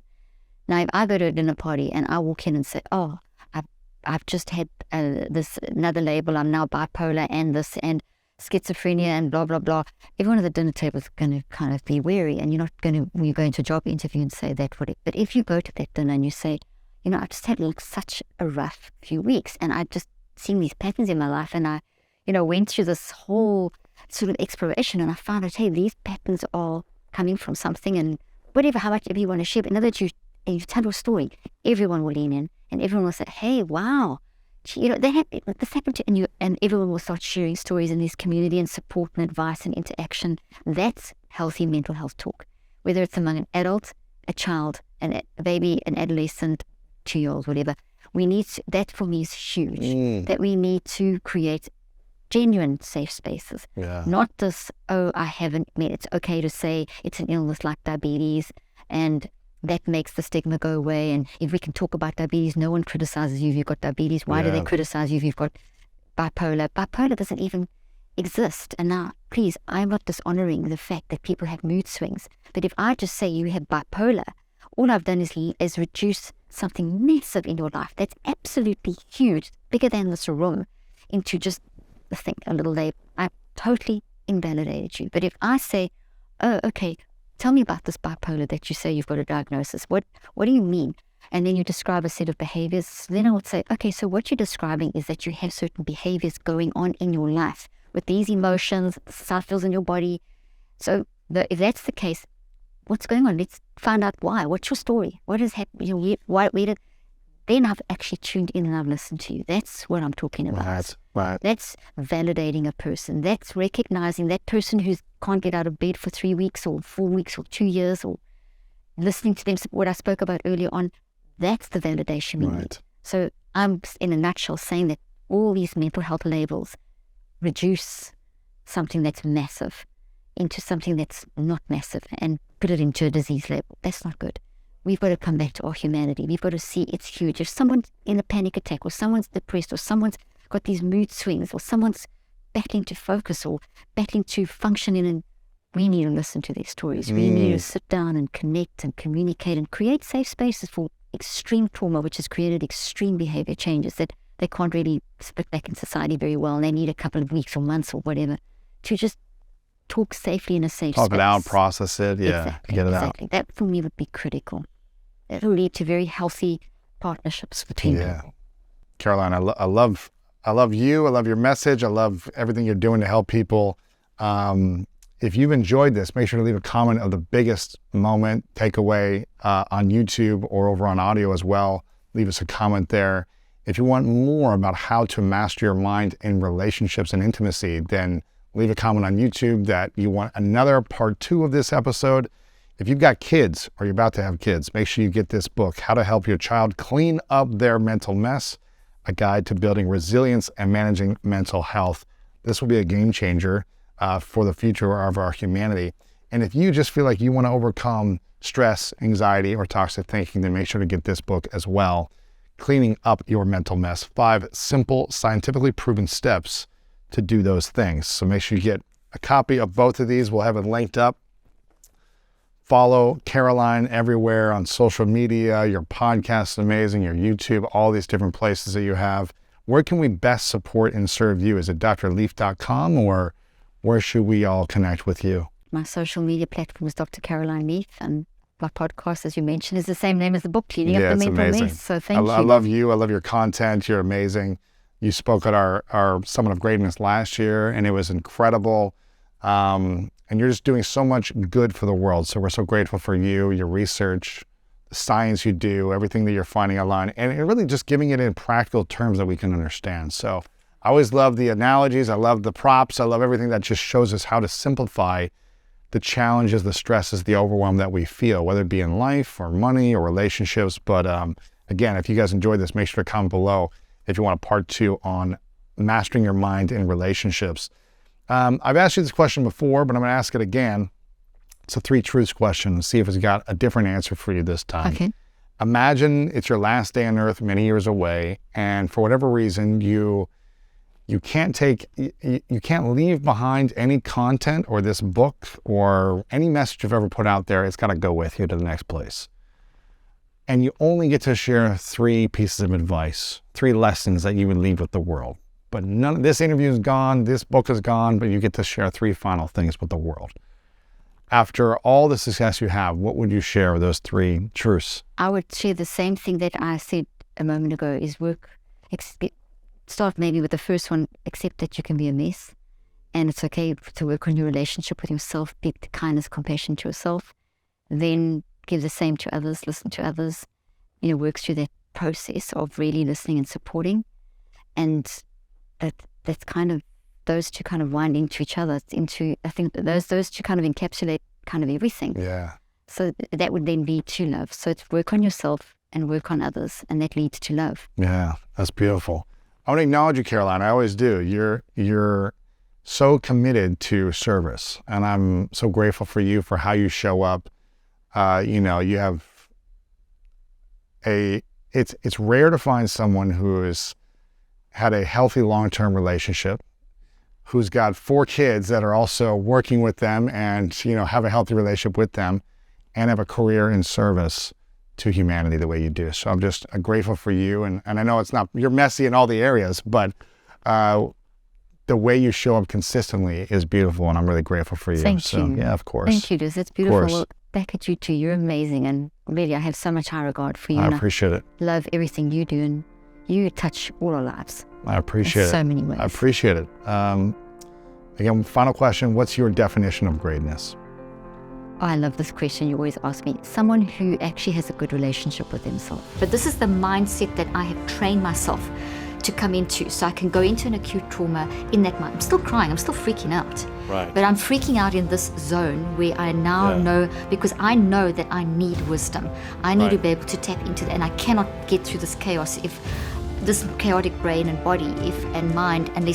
Now, if I go to a dinner party and I walk in and say, I've just had this another label, I'm now bipolar and this and schizophrenia and blah, blah, blah, everyone at the dinner table is going to kind of be wary, and you're not going to, when you go into a job interview and say that. But if you go to that dinner and you say, I just had such a rough few weeks, and I just seen these patterns in my life, and I, went through this whole sort of exploration, and I found out, hey, these patterns are coming from something, and whatever, how much ever you want to share, but in other words, you tell your story, everyone will lean in, and everyone will say, hey, wow, this happened to, and everyone will start sharing stories in this community and support and advice and interaction. That's healthy mental health talk, whether it's among an adult, a child, a baby, an adolescent, 2-year-old, whatever. That for me is huge, that we need to create genuine safe spaces. Yeah. Not this, I haven't met, it's okay to say it's an illness like diabetes, and that makes the stigma go away. And if we can talk about diabetes, no one criticizes you if you've got diabetes. Why do they criticize you if you've got bipolar? Bipolar doesn't even exist. And now, please, I'm not dishonoring the fact that people have mood swings. But if I just say you have bipolar, all I've done is reduce something massive in your life that's absolutely huge, bigger than this room, into just a little label. I totally invalidated you. But if I say, okay, tell me about this bipolar that you say you've got a diagnosis. What do you mean? And then you describe a set of behaviors. Then I would say, okay, so what you're describing is that you have certain behaviors going on in your life with these emotions, stuff feels in your body. So if that's the case, what's going on? Let's find out why. What's your story? What has happened? Then I've actually tuned in and I've listened to you. That's what I'm talking about. Right. That's validating a person. That's recognizing that person who can't get out of bed for 3 weeks or 4 weeks or 2 years, or listening to them, what I spoke about earlier on. That's the validation we need. So I'm, in a nutshell, saying that all these mental health labels reduce something that's massive into something that's not massive and put it into a disease level. That's not good. We've got to come back to our humanity. We've got to see it's huge. If someone's in a panic attack, or someone's depressed, or someone's got these mood swings, or someone's battling to focus or battling to function in, we need to listen to their stories. We need to sit down and connect and communicate and create safe spaces for extreme trauma, which has created extreme behavior changes that they can't really split back in society very well. And they need a couple of weeks or months or whatever to just talk safely in a safe space. Talk it out, process it, exactly, get it exactly. That for me would be critical. It will lead to very healthy partnerships between people. Caroline, I love you. I love your message. I love everything you're doing to help people. If you've enjoyed this, make sure to leave a comment of the biggest moment, takeaway on YouTube or over on audio as well. Leave us a comment there. If you want more about how to master your mind in relationships and intimacy, then leave a comment on YouTube that you want another part 2 of this episode. If you've got kids or you're about to have kids, make sure you get this book, How to Help Your Child Clean Up Their Mental Mess, a guide to building resilience and managing mental health. This will be a game changer for the future of our humanity. And if you just feel like you want to overcome stress, anxiety, or toxic thinking, then make sure to get this book as well, Cleaning Up Your Mental Mess, 5 simple, scientifically proven steps to do those things. So make sure you get a copy of both of these. We'll have it linked up. Follow Caroline everywhere on social media. Your podcast is amazing, your YouTube, all these different places that you have. Where can we best support and serve you? Is it drleaf.com, or where should we all connect with you? My social media platform is Dr. Caroline Leaf, and my podcast, as you mentioned, is the same name as the book, Cleaning Up the Mental Mess. So thank you. I love you. I love your content. You're amazing. You spoke at our Summit of Greatness last year, and it was incredible. And you're just doing so much good for the world. So we're so grateful for you, your research, the science you do, everything that you're finding online, and really just giving it in practical terms that we can understand. So I always love the analogies. I love the props. I love everything that just shows us how to simplify the challenges, the stresses, the overwhelm that we feel, whether it be in life or money or relationships. But again, if you guys enjoyed this, make sure to comment below if you want a part 2 on mastering your mind in relationships. I've asked you this question before, but I'm going to ask it again. It's a 3 truths question. See if it's got a different answer for you this time. Okay. Imagine it's your last day on Earth many years away, and for whatever reason, you can't leave behind any content or this book or any message you've ever put out there. It's got to go with you to the next place. And you only get to share 3 pieces of advice, 3 lessons that you would leave with the world. But none of this interview is gone, this book is gone, but you get to share 3 final things with the world. After all the success you have, what would you share with those 3 truths? I would share the same thing that I said a moment ago, is start maybe with the first one, accept that you can be a mess. And it's okay to work on your relationship with yourself, be kindness, compassion to yourself. Then give the same to others, listen to others, work through that process of really listening and supporting. And that's kind of, those 2 kind of wind into each other. I think that those 2 kind of encapsulate kind of everything. Yeah. So that would then lead to love. So it's work on yourself and work on others, and that leads to love. Yeah, that's beautiful. I want to acknowledge you, Caroline. I always do. You're so committed to service, and I'm so grateful for you for how you show up. You have it's rare to find someone who has had a healthy long-term relationship, who's got 4 kids that are also working with them and, have a healthy relationship with them, and have a career in service to humanity the way you do. So I'm just grateful for you. And I know you're messy in all the areas, but the way you show up consistently is beautiful, and I'm really grateful for you. Thank you. Yeah, of course. Thank you, Liz. It's beautiful. Well, back at you too. You're amazing, and really I have so much high regard for you. I appreciate it. Love everything you do, and you touch all our lives. I appreciate it. In so many ways. I appreciate it. Again, final question. What's your definition of greatness? Oh, I love this question you always ask me. Someone who actually has a good relationship with themselves. But this is the mindset that I have trained myself to come into. So I can go into an acute trauma in that mind. I'm still crying. I'm still freaking out. Right. But I'm freaking out in this zone where I now know, because I know that I need wisdom. I need to be able to tap into that. And I cannot get through this chaos, this chaotic brain and body and mind, unless